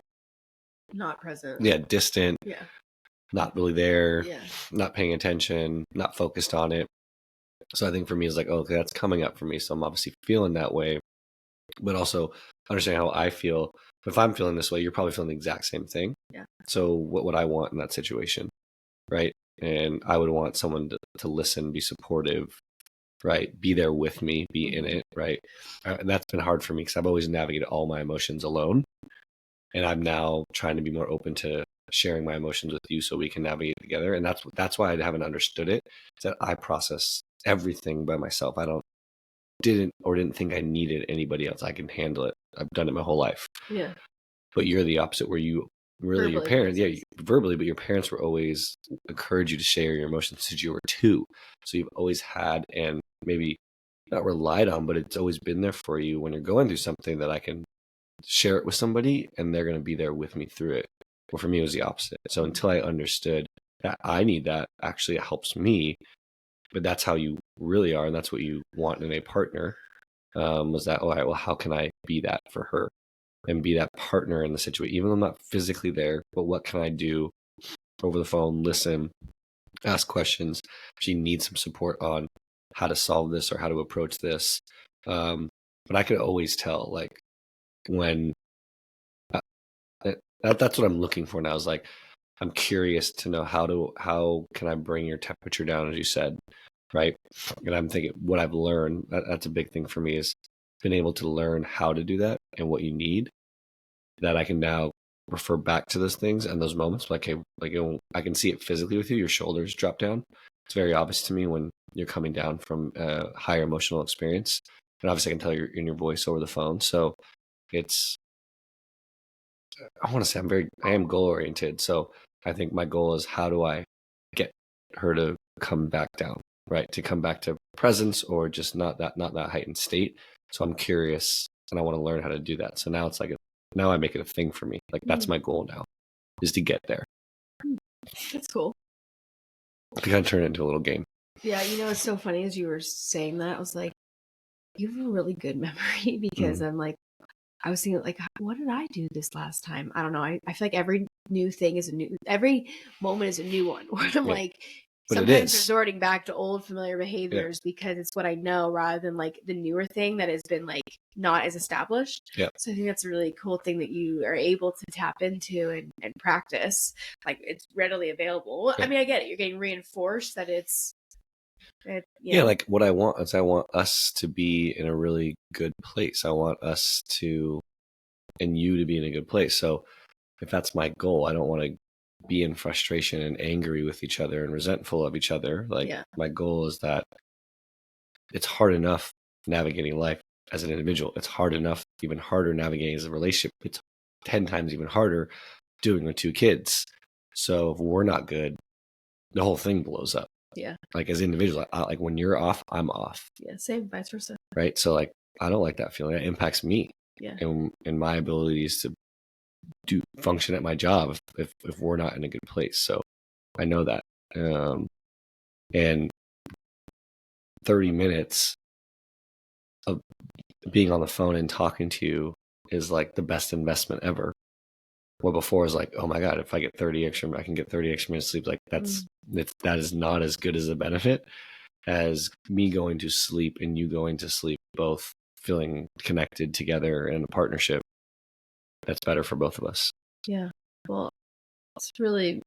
not present. Yeah, distant. Yeah. Not really there. Yeah. Not paying attention, not focused on it. So I think for me, it's like, oh, okay, that's coming up for me. So I'm obviously feeling that way, but also understand how I feel. If I'm feeling this way, you're probably feeling the exact same thing. Yeah. So what would I want in that situation? Right. And I would want someone to listen, be supportive, right? Be there with me, be in it. Right. And that's been hard for me because I've always navigated all my emotions alone. And I'm now trying to be more open to sharing my emotions with you so we can navigate together. And that's why I haven't understood it, is that I process everything by myself. Didn't think I needed anybody else. I can handle it. I've done it my whole life. Yeah. But you're the opposite, where you really, your parents, verbally, but your parents were always encourage you to share your emotions since you were 2. So you've always had, and maybe not relied on, but it's always been there for you when you're going through something, that I can share it with somebody and they're going to be there with me through it. Well, for me, it was the opposite. So until I understood that I need that, actually it helps me, but that's how you really are. And that's what you want in a partner, was that, all right, well, how can I be that for her and be that partner in the situation, even though I'm not physically there, but what can I do over the phone, listen, ask questions. She needs some support on how to solve this or how to approach this. But I could always tell, like, when that's what I'm looking for now, is like, I'm curious to know how can I bring your temperature down, as you said, right? And I'm thinking what I've learned, that's a big thing for me, is been able to learn how to do that and what you need, that I can now refer back to those things and those moments. Like, hey, like, I can see it physically with you. Your shoulders drop down. It's very obvious to me when you're coming down from a higher emotional experience. And obviously I can tell you're in your voice over the phone. So it's, I want to say I am goal oriented. So I think my goal is, how do I get her to come back down, right? To come back to presence, or just not that heightened state. So I'm curious and I want to learn how to do that. So now it's like, now I make it a thing for me. Like, that's my goal now, is to get there. That's cool. To kind of turn it into a little game. Yeah, it's so funny, as you were saying that, I was like, you have a really good memory, because I'm like, I was thinking, like, what did I do this last time? I don't know. I feel like every new thing is every moment is a new one. Where I'm like, but sometimes resorting back to old familiar behaviors because it's what I know, rather than like the newer thing that has been like not as established. So I think that's a really cool thing that you are able to tap into and practice. Like, it's readily available. I mean, I get it. You're getting reinforced that like, what I want is, I want us to be in a really good place. I want us to, and you to be in a good place. So if that's my goal, I don't want to be in frustration and angry with each other and resentful of each other. Like, my goal is that it's hard enough navigating life as an individual. It's hard enough, even harder navigating as a relationship. It's 10 times even harder doing with 2 kids. So if we're not good, the whole thing blows up. Like, as individuals, like, when you're off, I'm off. Same, vice versa. Right. So, like, I don't like that feeling. That impacts me. And my abilities to function at my job if we're not in a good place. So I know that. And 30 minutes of being on the phone and talking to you is like the best investment ever. Well, before is like, oh my God, if I get 30 extra, I can get 30 extra minutes of sleep. Like, that is not as good as a benefit as me going to sleep and you going to sleep, both feeling connected together in a partnership. That's better for both of us. Yeah. Well, it's really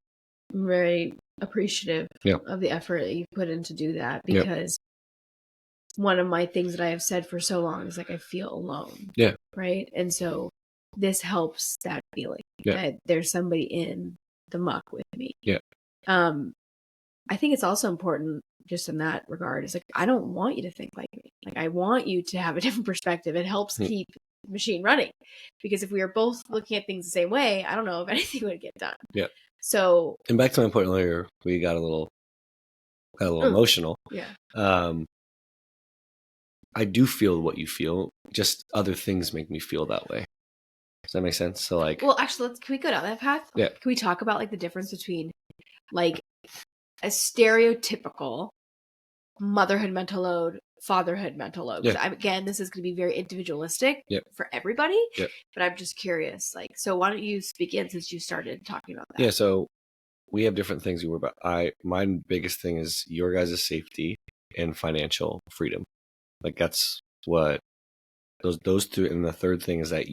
very appreciative of the effort that you put in to do that, because one of my things that I have said for so long is, like, I feel alone. Right. And so this helps that feeling that there's somebody in the muck with me. I think it's also important, just in that regard, is like, I don't want you to think like me. Like, I want you to have a different perspective. It helps keep the machine running, because if we are both looking at things the same way, I don't know if anything would get done. So, and back to my point earlier, we got a little emotional. I do feel what you feel. Just other things make me feel that way. Does that make sense? So, like, well, actually, can we go down that path? Can we talk about, like, the difference between, like, a stereotypical motherhood mental load, fatherhood mental load? Because again, this is going to be very individualistic for everybody. But I'm just curious. Like, so why don't you speak in, since you started talking about that? So we have different things we worry about. My biggest thing is your guys' safety and financial freedom. Like, that's what those two. And the third thing is that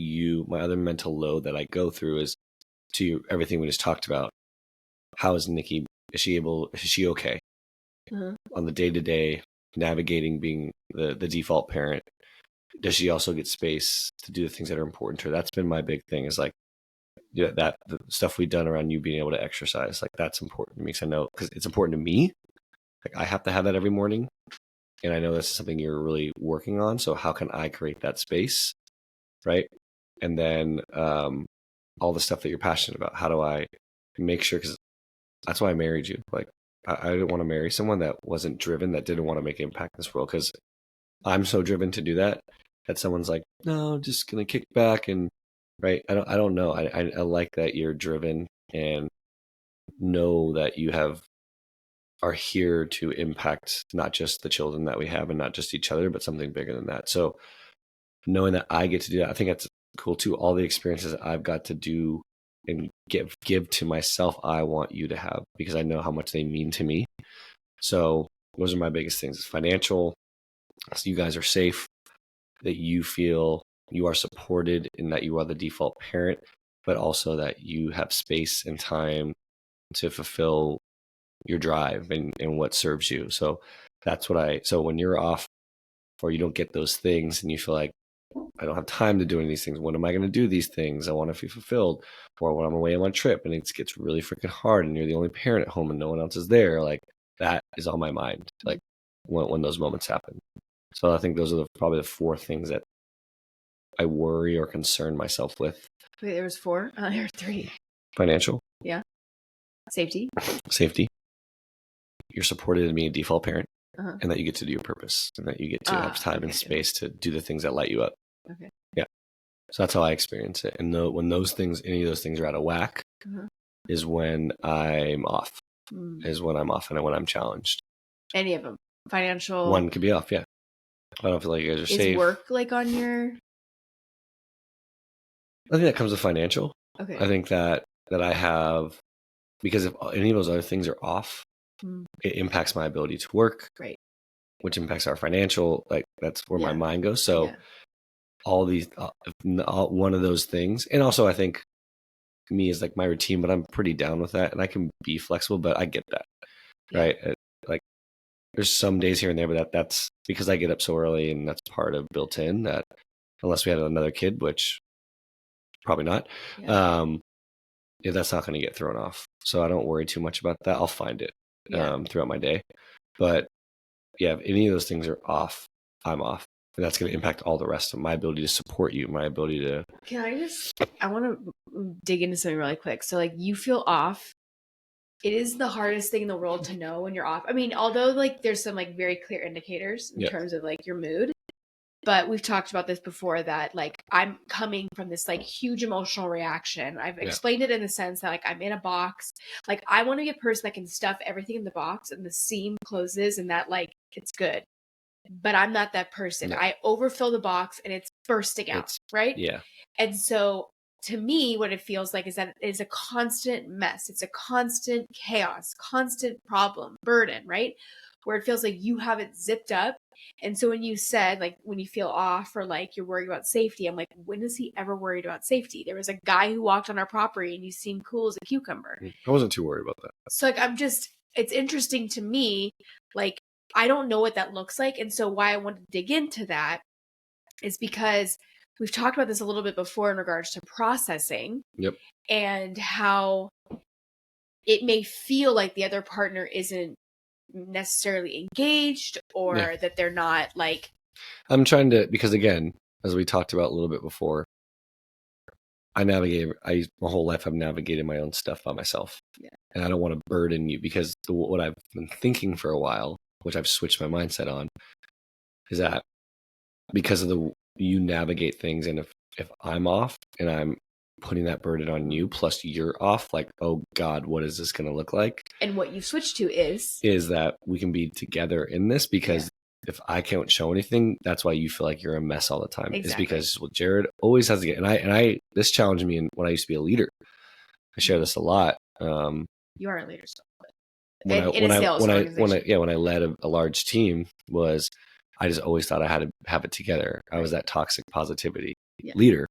my other mental load that I go through is to everything we just talked about. How is Nikki? Is she okay on the day-to-day navigating being the default parent? Does she also get space to do the things that are important to her? That's been my big thing, is like, that the stuff we've done around you being able to exercise, like, that's important to me, because I know, because it's important to me. Like, I have to have that every morning. And I know this is something you're really working on. So how can I create that space? Right. And then all the stuff that you're passionate about, how do I make sure? Because that's why I married you. Like, I didn't want to marry someone that wasn't driven, that didn't want to make an impact in this world. Because I'm so driven to do that someone's like, no, I'm just gonna kick back and right. I don't know. I like that you're driven and know that you are here to impact not just the children that we have and not just each other, but something bigger than that. So knowing that I get to do that, I think that's cool too. All the experiences I've got to do and give to myself, I want you to have because I know how much they mean to me. So those are my biggest things. It's financial. So you guys are safe, that you feel you are supported and that you are the default parent, but also that you have space and time to fulfill your drive and what serves you. So that's so when you're off or you don't get those things and you feel like, I don't have time to do any of these things. When am I going to do these things? I want to feel fulfilled. Or when I'm away on a trip and it gets really freaking hard and you're the only parent at home and no one else is there, like that is on my mind, like when those moments happen. So I think those are probably the 4 things that I worry or concern myself with. Wait, there was 4? There were 3. Financial. Yeah. Safety. You're supported in being a default parent, and that you get to do your purpose and that you get to have time and space to do the things that light you up. Okay. Yeah. So that's how I experience it. And when those things, any of those things are out of whack, is when I'm off. Is when I'm off and when I'm challenged. Any of them. Financial. One could be off. Yeah. I don't feel like you guys are safe. Is work like on your? I think that comes with financial. Okay. I think that I have, because if any of those other things are off, it impacts my ability to work. Right. Which impacts our financial, like that's where my mind goes. So all these, one of those things. And also I think me is like my routine, but I'm pretty down with that and I can be flexible, but I get that. Right. Like there's some days here and there, but that's because I get up so early and that's part of built in that unless we had another kid, which probably not. That's not going to get thrown off. So I don't worry too much about that. I'll find it throughout my day. But yeah, if any of those things are off, I'm off. And that's going to impact all the rest of my ability to support you, my ability to. I want to dig into something really quick. So like you feel off. It is the hardest thing in the world to know when you're off. I mean, although like there's some like very clear indicators in terms of like your mood, but we've talked about this before that like I'm coming from this like huge emotional reaction. I've explained it in the sense that like I'm in a box. Like I want to be a person that can stuff everything in the box and the seam closes and that like it's good. But I'm not that person. No. I overfill the box and it's bursting out, right? Yeah. And so to me, what it feels like is that it is a constant mess. It's a constant chaos, constant problem, burden, right? Where it feels like you have it zipped up. And so when you said like when you feel off or like you're worried about safety, I'm like, when is he ever worried about safety? There was a guy who walked on our property and you seemed cool as a cucumber. I wasn't too worried about that. So like it's interesting to me, like I don't know what that looks like. And so why I wanted to dig into that is because we've talked about this a little bit before in regards to processing. Yep. And how it may feel like the other partner isn't necessarily engaged or that they're not like. I'm trying to, because again, as we talked about a little bit before, my whole life I've navigated my own stuff by myself. Yeah. And I don't want to burden you because what I've been thinking for a while, which I've switched my mindset on, is that because of you navigate things, and if I'm off and I'm putting that burden on you, plus you're off, like, oh God, what is this going to look like? And what you switched to is that we can be together in this, because if I can't show anything, that's why you feel like you're a mess all the time. Exactly. Is because Jarrod always has to get, and I this challenged me when I used to be a leader. I share this a lot. You are a leader still. When I led a large team, I just always thought I had to have it together. I was that toxic positivity leader,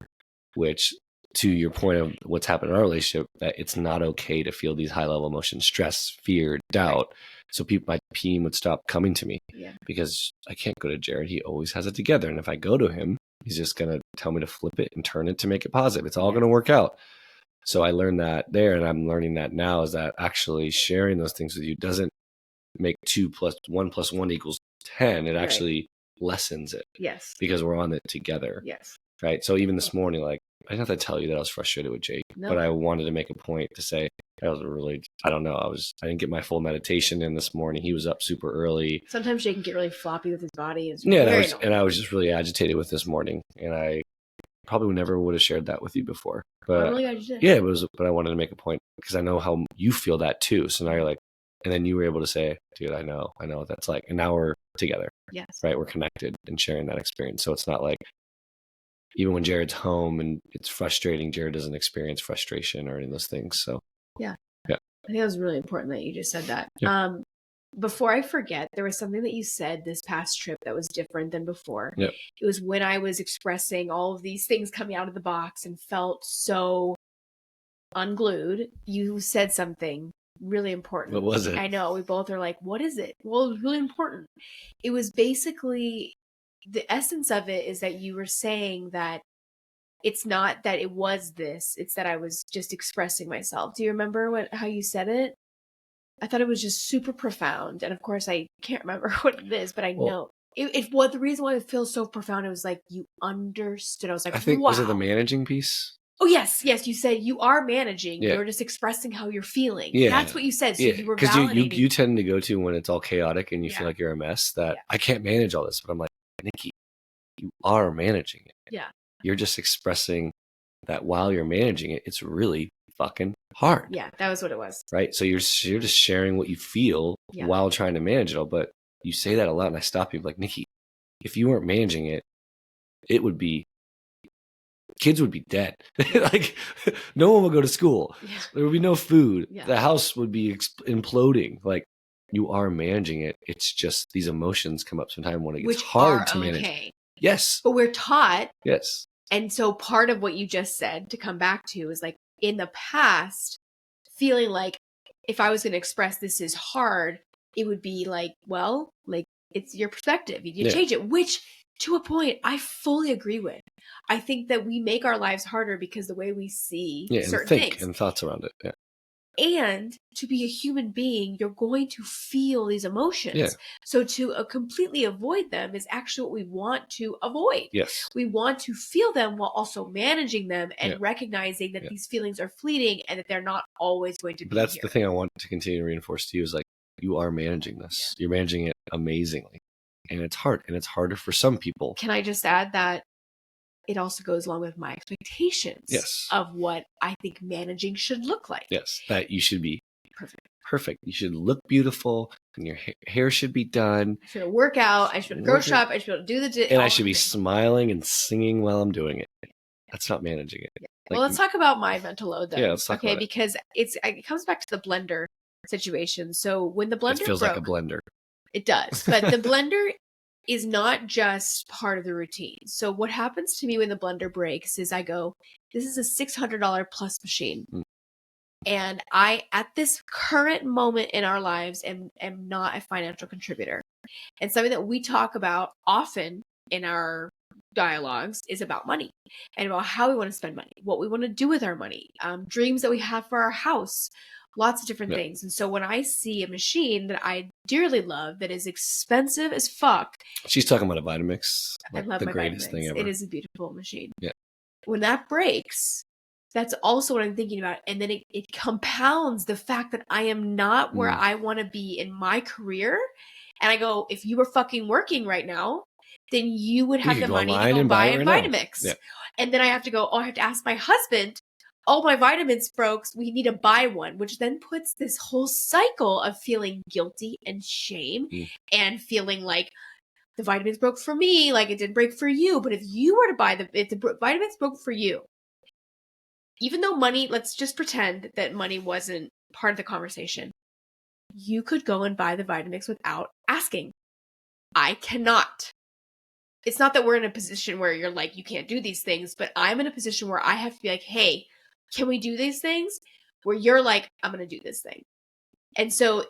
which, to your point of what's happened in our relationship, that it's not okay to feel these high level emotions, stress, fear, doubt. Right. So my team would stop coming to me because I can't go to Jarrod. He always has it together. And if I go to him, he's just going to tell me to flip it and turn it to make it positive. It's all going to work out. So I learned that there, and I'm learning that now, is that actually sharing those things with you doesn't make 2 + 1 + 1 = 10. It actually lessens it. Yes. Because we're on it together. Yes. Right. So even this morning, like, I didn't have to tell you that I was frustrated with Jake, but I wanted to make a point to say, I was really, I don't know. I didn't get my full meditation in this morning. He was up super early. Sometimes Jay can get really floppy with his body. It's Yeah, very and I was just really agitated with this morning, and I probably never would have shared that with you before. But I'm really glad you did. yeah, but I wanted to make a point because I know how you feel that too. So now you're like, and then you were able to say, dude, I know what that's like. And now we're together. Yes. Right. We're connected and sharing that experience. So it's not like, even when Jarrod's home and it's frustrating, Jarrod doesn't experience frustration or any of those things. So yeah. Yeah. I think it was really important that you just said that. Yeah. Before I forget, there was something that you said this past trip that was different than before. Yep. It was when I was expressing all of these things coming out of the box and felt so unglued. You said something really important. What was it? I know. We both are like, what is it? Well, it was really important. It was basically, the essence of it is that you were saying that it's not that it was this, it's that I was just expressing myself. Do you remember how you said it? I thought it was just super profound. And of course, I can't remember what it is, but I know. The reason why it feels so profound, it was like you understood. I was like, I think, wow. was it the managing piece? Oh, yes. You said you are managing. Yeah. You're just expressing how you're feeling. Yeah. That's what you said. So you were because validating. you tend to go to when it's all chaotic and you feel like you're a mess, that I can't manage all this. But I'm like, Nikki, you are managing it. Yeah. You're just expressing that while you're managing it, it's really fucking hard. Yeah, that was what it was. Right? So you're just sharing what you feel while trying to manage it all. But you say that a lot, and I stop you like, Nikki, if you weren't managing it, it would be, kids would be dead. Like, no one would go to school. Yeah. There would be no food. Yeah. The house would be imploding. Like, you are managing it. It's just these emotions come up sometimes when it gets hard to manage. Yes. But we're taught. Yes. And so part of what you just said, to come back to, is like, in the past, feeling like if I was going to express this is hard, it would be like, well, like, it's your perspective. You change it, which to a point I fully agree with. I think that we make our lives harder because the way we see certain things and thoughts around it. Yeah. And to be a human being, you're going to feel these emotions. Yeah. So to completely avoid them is actually what we want to avoid. Yes. We want to feel them while also managing them and recognizing that these feelings are fleeting and that they're not always going to be But that's here. The thing I want to continue to reinforce to you is like, you are managing this. Yeah. You're managing it amazingly. And it's hard. And it's harder for some people. Can I just add that it also goes along with my expectations of what I think managing should look like. Yes, that you should be perfect. You should look beautiful, and your hair should be done. I should work out. I should go shop. I should be able to do and I should be smiling and singing while I'm doing it. That's not managing it. Yeah. Like, well, let's talk about my mental load then. Yeah, let's talk about it. Because it comes back to the blender situation. So when the blender feels broke, like a blender. It does, but the blender is not just part of the routine. So what happens to me when the blender breaks is I go, this is a $600 plus machine. Mm. And I, at this current moment in our lives, am not a financial contributor. And something that we talk about often in our dialogues is about money and about how we want to spend money, what we want to do with our money, dreams that we have for our house, lots of different things. And so when I see a machine that I dearly love that is expensive as fuck. She's talking about a Vitamix. Like, I love the greatest Vitamix. Thing ever. It is a beautiful machine. Yeah. When that breaks, that's also what I'm thinking about. And then it compounds the fact that I am not where I want to be in my career. And I go, if you were fucking working right now, then you would have the money to go buy a Vitamix. Yeah. And then I have to go, I have to ask my husband, my vitamins broke, we need to buy one, which then puts this whole cycle of feeling guilty and shame and feeling like the vitamins broke for me, like it didn't break for you. But if you were to buy if the vitamins broke for you, even though money, let's just pretend that money wasn't part of the conversation, you could go and buy the Vitamix without asking. I cannot. It's not that we're in a position where you're like, you can't do these things, but I'm in a position where I have to be like, hey, can we do these things? Where you're like, I'm going to do this thing. And so,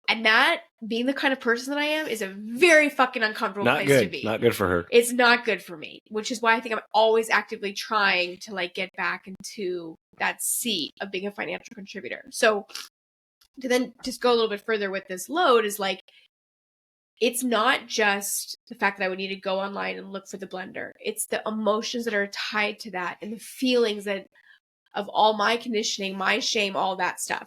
and that being the kind of person that I am is a very fucking uncomfortable place to be. Not good for her. It's not good for me, which is why I think I'm always actively trying to like get back into that seat of being a financial contributor. So to then just go a little bit further with this load is like, it's not just the fact that I would need to go online and look for the blender. It's the emotions that are tied to that and the feelings that of all my conditioning, my shame, all that stuff.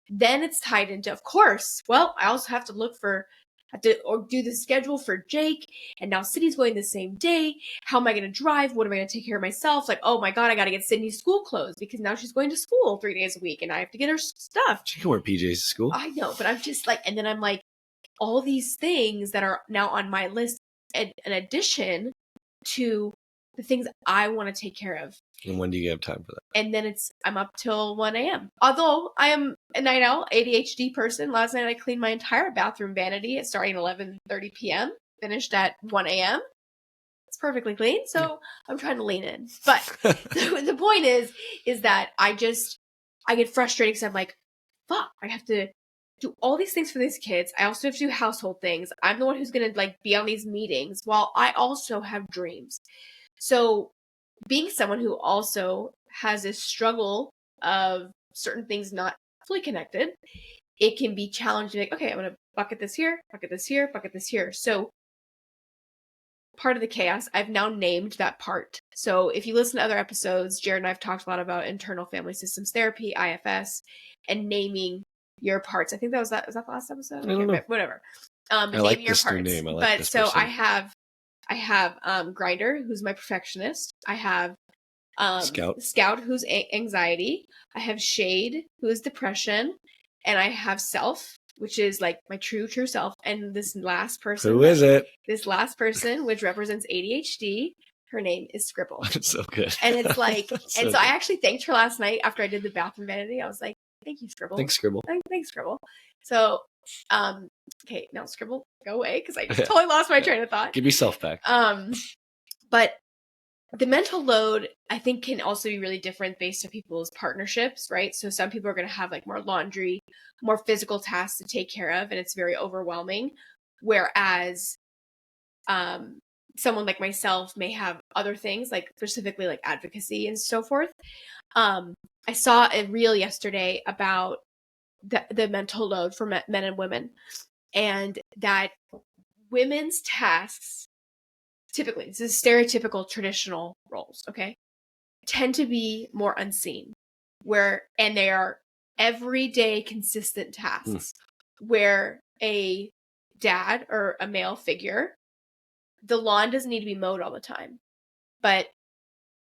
Then it's tied into, of course, well, I also have to do the schedule for Jake, and now Sydney's going the same day. How am I going to drive? What am I going to take care of myself? Like, oh my God, I got to get Sydney's school clothes because now she's going to school 3 days a week and I have to get her stuff. She can wear PJs to school. I know, but I'm just like, and then I'm like, all these things that are now on my list in addition to the things I want to take care of. And when do you have time for that? And then I'm up till 1 a.m. Although I am a night owl, ADHD person. Last night I cleaned my entire bathroom vanity at starting at 11:30 p.m. Finished at 1 a.m. It's perfectly clean. So I'm trying to lean in. But the point is that I get frustrated because I'm like, fuck, I have to do all these things for these kids. I also have to do household things. I'm the one who's going to like be on these meetings while I also have dreams. So being someone who also has this struggle of certain things not fully connected, it can be challenging. Like, okay, I'm going to bucket this here, bucket this here, bucket this here. So part of the chaos, I've now named that part. So if you listen to other episodes, Jarrod and I have talked a lot about internal family systems therapy, IFS, and naming your parts. I think was that the last episode? I don't know. Whatever. I like this new name. I like this person. I have Grinder, who's my perfectionist. I have Scout, who's anxiety. I have Shade, who is depression, and I have Self, which is like my true self. And this last person, who is it? This last person, which represents ADHD. Her name is Scribble. That's so good. And it's like, so I actually thanked her last night after I did the bathroom vanity. I was like, thank you, Scribble. Thanks, Scribble. Thanks, Scribble. So, okay, now Scribble, go away because I just totally lost my train of thought. Give yourself back. But the mental load, I think, can also be really different based on people's partnerships, right? So some people are going to have like more laundry, more physical tasks to take care of, and it's very overwhelming. Whereas someone like myself may have other things, like specifically like advocacy and so forth. I saw a reel yesterday about the mental load for men and women, and that women's tasks, typically, this is stereotypical traditional roles, okay, tend to be more unseen, and they are everyday consistent tasks where a dad or a male figure, the lawn doesn't need to be mowed all the time, but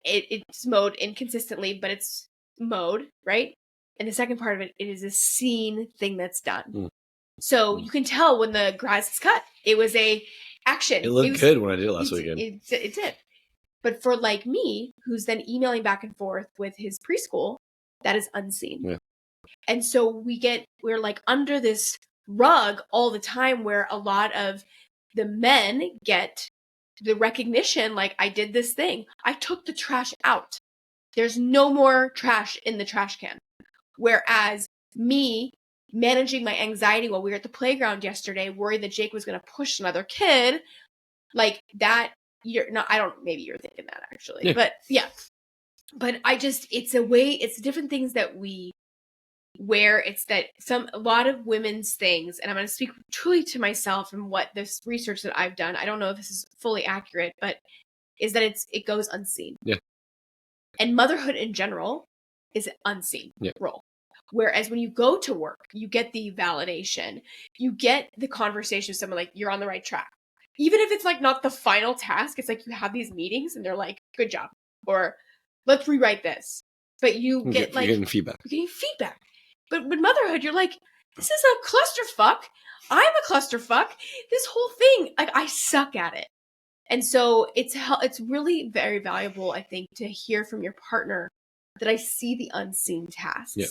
it's mowed inconsistently, but it's mowed, right? And the second part of it is a seen thing that's done. So you can tell when the grass is cut, it was a action. It looked good when I did it last weekend. It did. But for like me, who's then emailing back and forth with his preschool, that is unseen. Yeah. And so we're like under this rug all the time where a lot of the men get the recognition, like, I did this thing. I took the trash out. There's no more trash in the trash can. Whereas me managing my anxiety while we were at the playground yesterday, worried that Jake was going to push another kid, like that, maybe you're thinking that actually, but yeah. But it's different things that we wear. It's that a lot of women's things, and I'm going to speak truly to myself and what this research that I've done, I don't know if this is fully accurate, but is that it goes unseen. Yeah. And motherhood in general is an unseen role. Whereas when you go to work, you get the validation, you get the conversation with someone like, you're on the right track. Even if it's like not the final task, it's like you have these meetings and they're like, good job, or let's rewrite this. But you're getting feedback. But with motherhood, you're like, this is a clusterfuck. I'm a clusterfuck. This whole thing, like, I suck at it. And so it's really very valuable, I think, to hear from your partner that I see the unseen tasks. Yeah.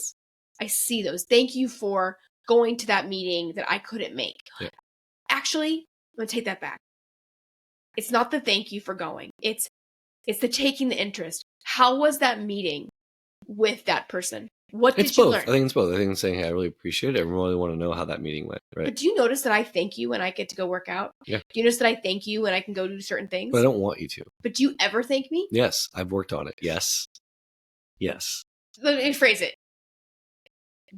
I see those. Thank you for going to that meeting that I couldn't make. Yeah. Actually, I'm going to take that back. It's not the thank you for going. It's the taking the interest. How was that meeting with that person? What did you learn? I think it's both. I think it's saying, hey, I really appreciate it. I really want to know how that meeting went. Right. But do you notice that I thank you when I get to go work out? Yeah. Do you notice that I thank you when I can go do certain things? But I don't want you to. But do you ever thank me? Yes. I've worked on it. Yes. Let me phrase it.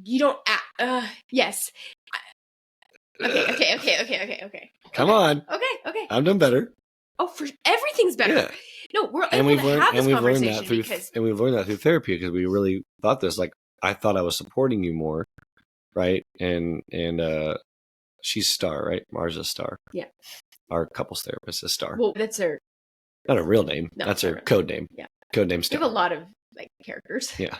You don't yes. Okay. Come on. Okay. I'm done better. Oh, everything's better. Yeah. No, we're able to have this conversation because we've learned that through therapy, because we really thought this, like, I thought I was supporting you more, right? And she's Star, right? Mars is Star. Yeah. Our couples therapist is Star. Well, that's her. Not a real name. No, that's her code name. Yeah. Code name Star. We have a lot of like characters. Yeah.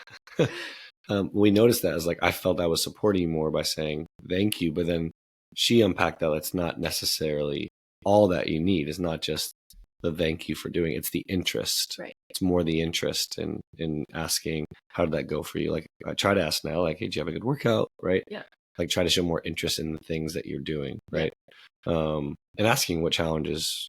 We noticed that as like, I felt I was supporting you more by saying thank you, but then she unpacked that it's not necessarily all that you need. It's not just the thank you for doing it. It's the interest. Right. It's more the interest in asking, how did that go for you? Like, I try to ask now, like, hey, did you have a good workout? Right. Yeah. Like, try to show more interest in the things that you're doing. Right. Yeah. And asking what challenges,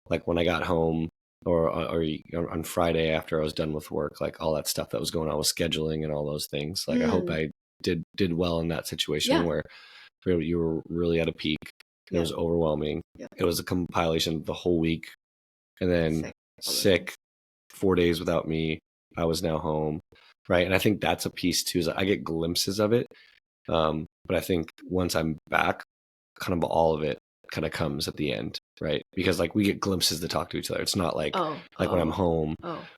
like when I got home or on Friday after I was done with work, like all that stuff that was going on with scheduling and all those things. Like, I hope I did well in that situation where you were really at a peak. It was overwhelming. Yeah. It was a compilation of the whole week. And then sick 4 days without me. I was now home. Right. And I think that's a piece too, is I get glimpses of it. But I think once I'm back, kind of all of it kind of comes at the end. Right. Because like we get glimpses to talk to each other. It's not like, when I'm home,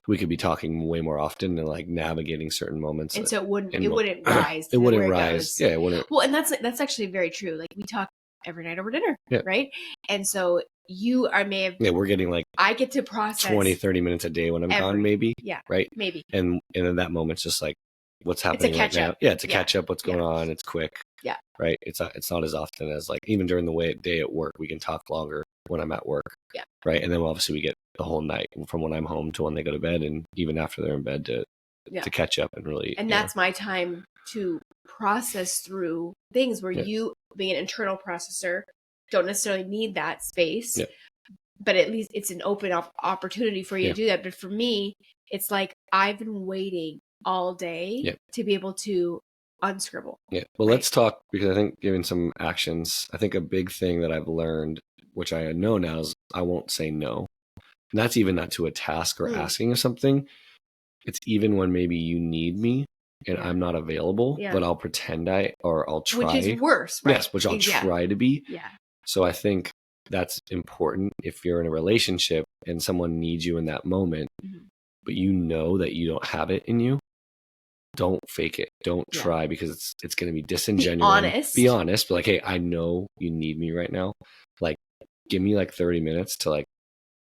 we could be talking way more often and like navigating certain moments. And so it wouldn't rise. It wouldn't rise. Yeah. It wouldn't. Well, and that's actually very true. Like we talk every night over dinner. Yeah. Right. And so we're getting like, I get to process 20-30 minutes a day when I'm gone, maybe. Yeah. Right. Maybe. And in that moment, it's just like, what's happening right now? Yeah. It's a catch up. What's going on? It's quick. Yeah. Right. It's not as often as like, even during the day at work, we can talk longer when I'm at work. Yeah. Right. And then obviously we get the whole night from when I'm home to when they go to bed, and even after they're in bed to catch up and really. And that's my time to process through things where you, being an internal processor, don't necessarily need that space. Yeah. But at least it's an open opportunity for you to do that. But for me, it's like I've been waiting all day to be able to unscribble. Yeah. Well, let's talk, because I think giving some actions, I think a big thing that I've learned, which I know now, is I won't say no. And that's even not to a task or asking of something. It's even when maybe you need me and I'm not available, but I'll pretend I'll try. Which is worse, right? Yes, which I'll try to be. Yeah. So I think that's important if you're in a relationship and someone needs you in that moment, but you know that you don't have it in you. Don't fake it. Don't try, because it's going to be disingenuous. Be honest. Be like, hey, I know you need me right now. Like, give me like 30 minutes to like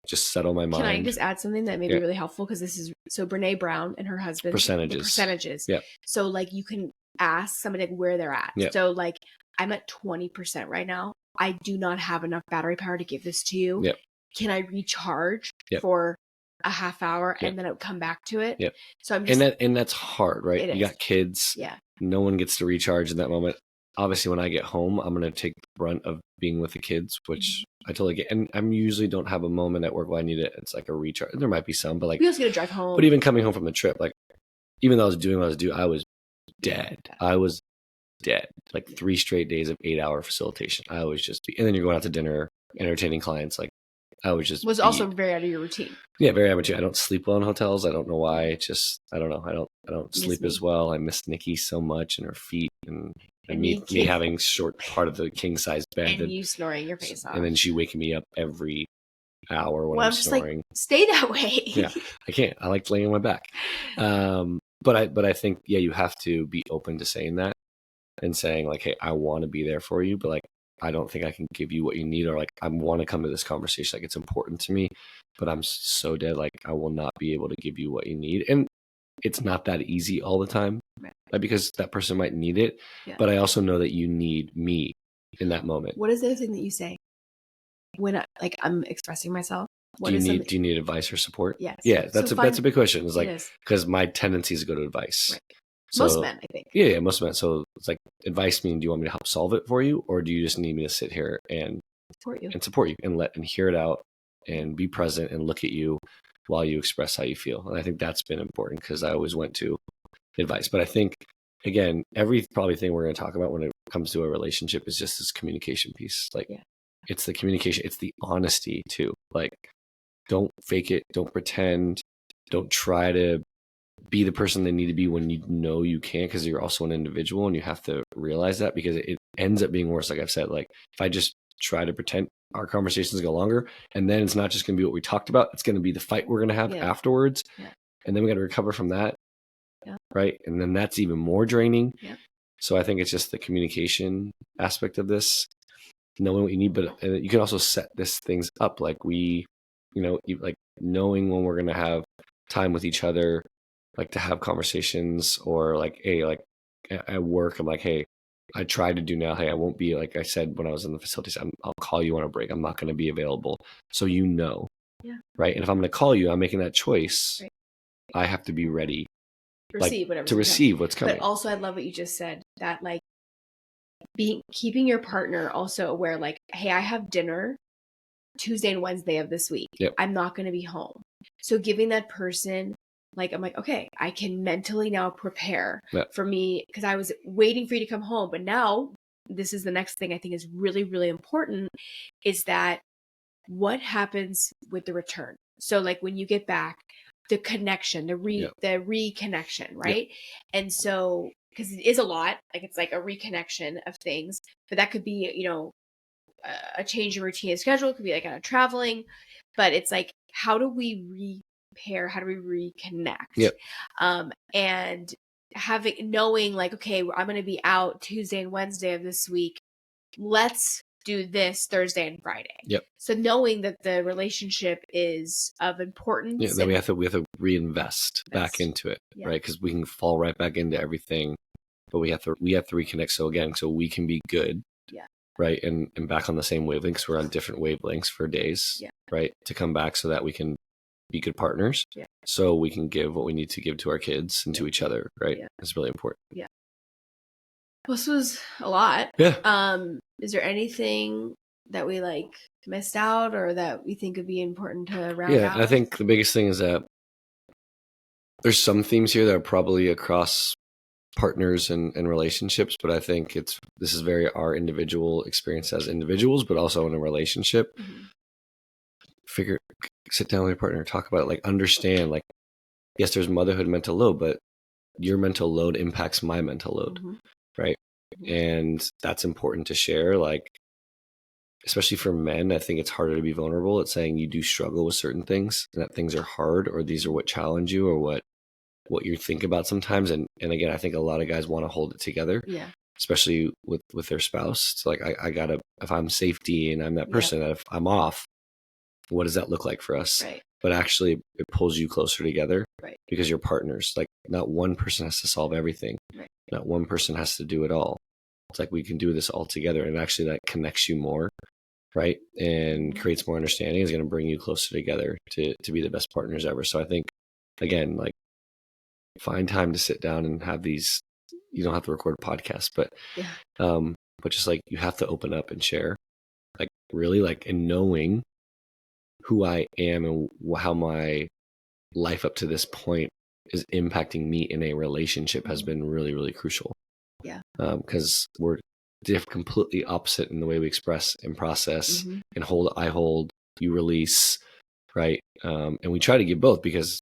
just settle my mind. Can I just add something that may be really helpful? Because this is so Brene Brown and her husband. Percentages. Yeah. So like you can ask somebody where they're at. Yep. So like I'm at 20% right now. I do not have enough battery power to give this to you. Yep. Can I recharge for a half hour and then I'll come back to it? Yep. So I'm just, and that's hard, right? You got kids. Yeah. No one gets to recharge in that moment. Obviously, when I get home, I'm going to take the brunt of being with the kids, which I totally get. And I usually don't have a moment at work where I need it. It's like a recharge. There might be some, but like, we also get to drive home. But even coming home from the trip, like, even though I was doing what I was doing, I was dead. I was dead. Like 3 straight days of 8-hour facilitation. I was just, and then you're going out to dinner, entertaining clients. Like, I was just also very out of your routine. Yeah, very out of routine. I don't sleep well in hotels. I don't know why. It's just, I don't know. I don't sleep as well. I miss Nikki so much and her feet and me having short part of the king size bed. And you snoring your face off. And then she waking me up every hour when I'm snoring. Like, stay that way. Yeah, I can't. I like laying on my back. But I think, you have to be open to saying that and saying like, hey, I want to be there for you, but like, I don't think I can give you what you need, or like, I want to come to this conversation. Like, it's important to me, but I'm so dead. Like, I will not be able to give you what you need. And it's not that easy all the time, right? Because that person might need it, but I also know that you need me in that moment. What is the other thing that you say when I'm expressing myself? Do you need advice or support? Yes. Yeah. That's a big question. It's like, because my tendency is to go to advice. Right. So, most men, I think. Yeah, most men. So it's like, advice mean, do you want me to help solve it for you? Or do you just need me to sit here and support you and hear it out and be present and look at you while you express how you feel? And I think that's been important, because I always went to advice. But I think, again, every probably thing we're going to talk about when it comes to a relationship is just this communication piece. Like, it's the communication. It's the honesty too. Like, don't fake it. Don't pretend. Don't try to be the person they need to be when you know you can't, because you're also an individual and you have to realize that, because it ends up being worse. Like I've said, like if I just try to pretend our conversations go longer. And then it's not just going to be what we talked about. It's going to be the fight we're going to have afterwards. Yeah. And then we got to recover from that. Yeah. Right. And then that's even more draining. Yeah. So I think it's just the communication aspect of this, knowing what you need, but you can also set this things up. Like like knowing when we're going to have time with each other, like to have conversations, or like, hey, like at work, I'm like, hey, I try to do now, hey, I won't be, like I said when I was in the facilities, I'll call you on a break. I'm not going to be available. So right? And if I'm going to call you, I'm making that choice. Right. I have to be ready to receive what's coming. But also, I love what you just said, that like keeping your partner also aware, like, hey, I have dinner Tuesday and Wednesday of this week. Yep. I'm not going to be home. So giving that person, like, I'm like, okay, I can mentally now prepare for me, because I was waiting for you to come home. But now this is the next thing I think is really, really important, is that what happens with the return. So like when you get back, the connection, the reconnection, right? Yep. And so, because it is a lot, like it's like a reconnection of things, but that could be, a change in routine and schedule. It could be like kind of traveling, but it's like, how do we repair? How do we reconnect? Yep. And knowing like, okay, I'm going to be out Tuesday and Wednesday of this week. Let's do this Thursday and Friday. Yep. So knowing that the relationship is of importance. Yeah, then we have to reinvest back into it, right? Because we can fall right back into everything, but we have to reconnect. So we can be good. Yeah. Right. And back on the same wavelengths. We're on different wavelengths for days. Yeah. Right. To come back so that we can be good partners. Yeah. So we can give what we need to give to our kids and to each other. Right. Yeah. It's really important. Yeah. Well, this was a lot. Yeah. Is there anything that we like missed out, or that we think would be important to round out? I think the biggest thing is that there's some themes here that are probably across partners and relationships, but I think this is very our individual experience as individuals, but also in a relationship. Mm-hmm. Sit down with your partner, talk about it, like understand, like, yes, there's motherhood mental load, but your mental load impacts my mental load. Mm-hmm. Right. Mm-hmm. And that's important to share. Like, especially for men, I think it's harder to be vulnerable at saying you do struggle with certain things, and that things are hard, or these are what challenge you, or what you think about sometimes. And again, I think a lot of guys want to hold it together, especially with their spouse. It's like, I gotta, if I'm safety and I'm that person, that if I'm off, what does that look like for us? Right. But actually it pulls you closer together, right? Because you're partners. Like, not one person has to solve everything. Right. Not one person has to do it all. It's like, we can do this all together, and actually that connects you more, right? And creates more understanding. Is going to bring you closer together to be the best partners ever. So I think, again, like, find time to sit down and have these. You don't have to record a podcast, but just like, you have to open up and share, like, really, like, in knowing who I am and how my life up to this point is impacting me in a relationship has been really, really crucial. Yeah. Because we're completely opposite in the way we express and process, and hold. I hold, you release, right? And we try to give both, because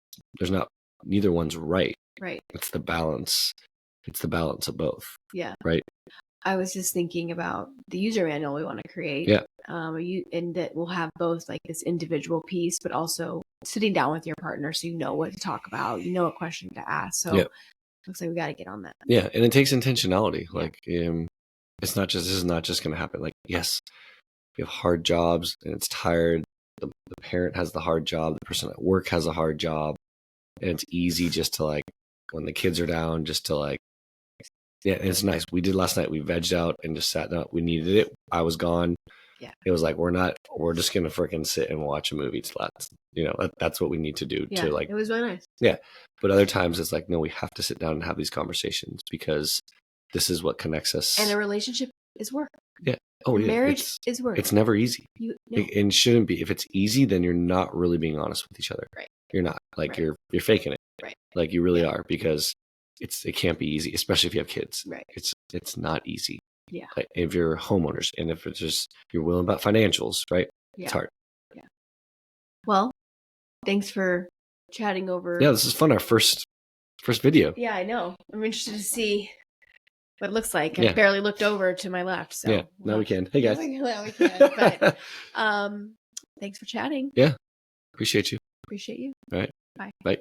neither one's right. Right. It's the balance. It's the balance of both. Yeah. Right. I was just thinking about the user manual we want to create. Yeah. And that will have both like this individual piece, but also sitting down with your partner so you know what to talk about, you know what question to ask. So looks like we got to get on that. Yeah. And it takes intentionality. Yeah. Like, this is not just going to happen. Like, yes, you have hard jobs and it's tired. The parent has the hard job. The person at work has a hard job. And it's easy just to, like, when the kids are down, just to, like, it's nice. We did last night. We vegged out and just sat down. We needed it. I was gone. Yeah. It was like, we're just going to freaking sit and watch a movie. That's what we need to do. Yeah, to, like, it was really nice. Yeah. But other times it's like, no, we have to sit down and have these conversations, because this is what connects us. And a relationship is work. Yeah. Marriage is work. It's never easy. It shouldn't be. If it's easy, then you're not really being honest with each other. Right. You're not. Like, you're faking it. Right. Like, you really are, because it can't be easy, especially if you have kids. Right. It's not easy. Yeah. Like, if you're homeowners, and if it's just, you're willing about financials, right? Yeah. It's hard. Yeah. Well, thanks for chatting over. Yeah, this is fun. Our first video. Yeah, I know. I'm interested to see what it looks like. Yeah. I barely looked over to my left. So yeah, now we can. Hey guys. Now we can. But thanks for chatting. Yeah. Appreciate you. Appreciate you. All right. Bye. Bye.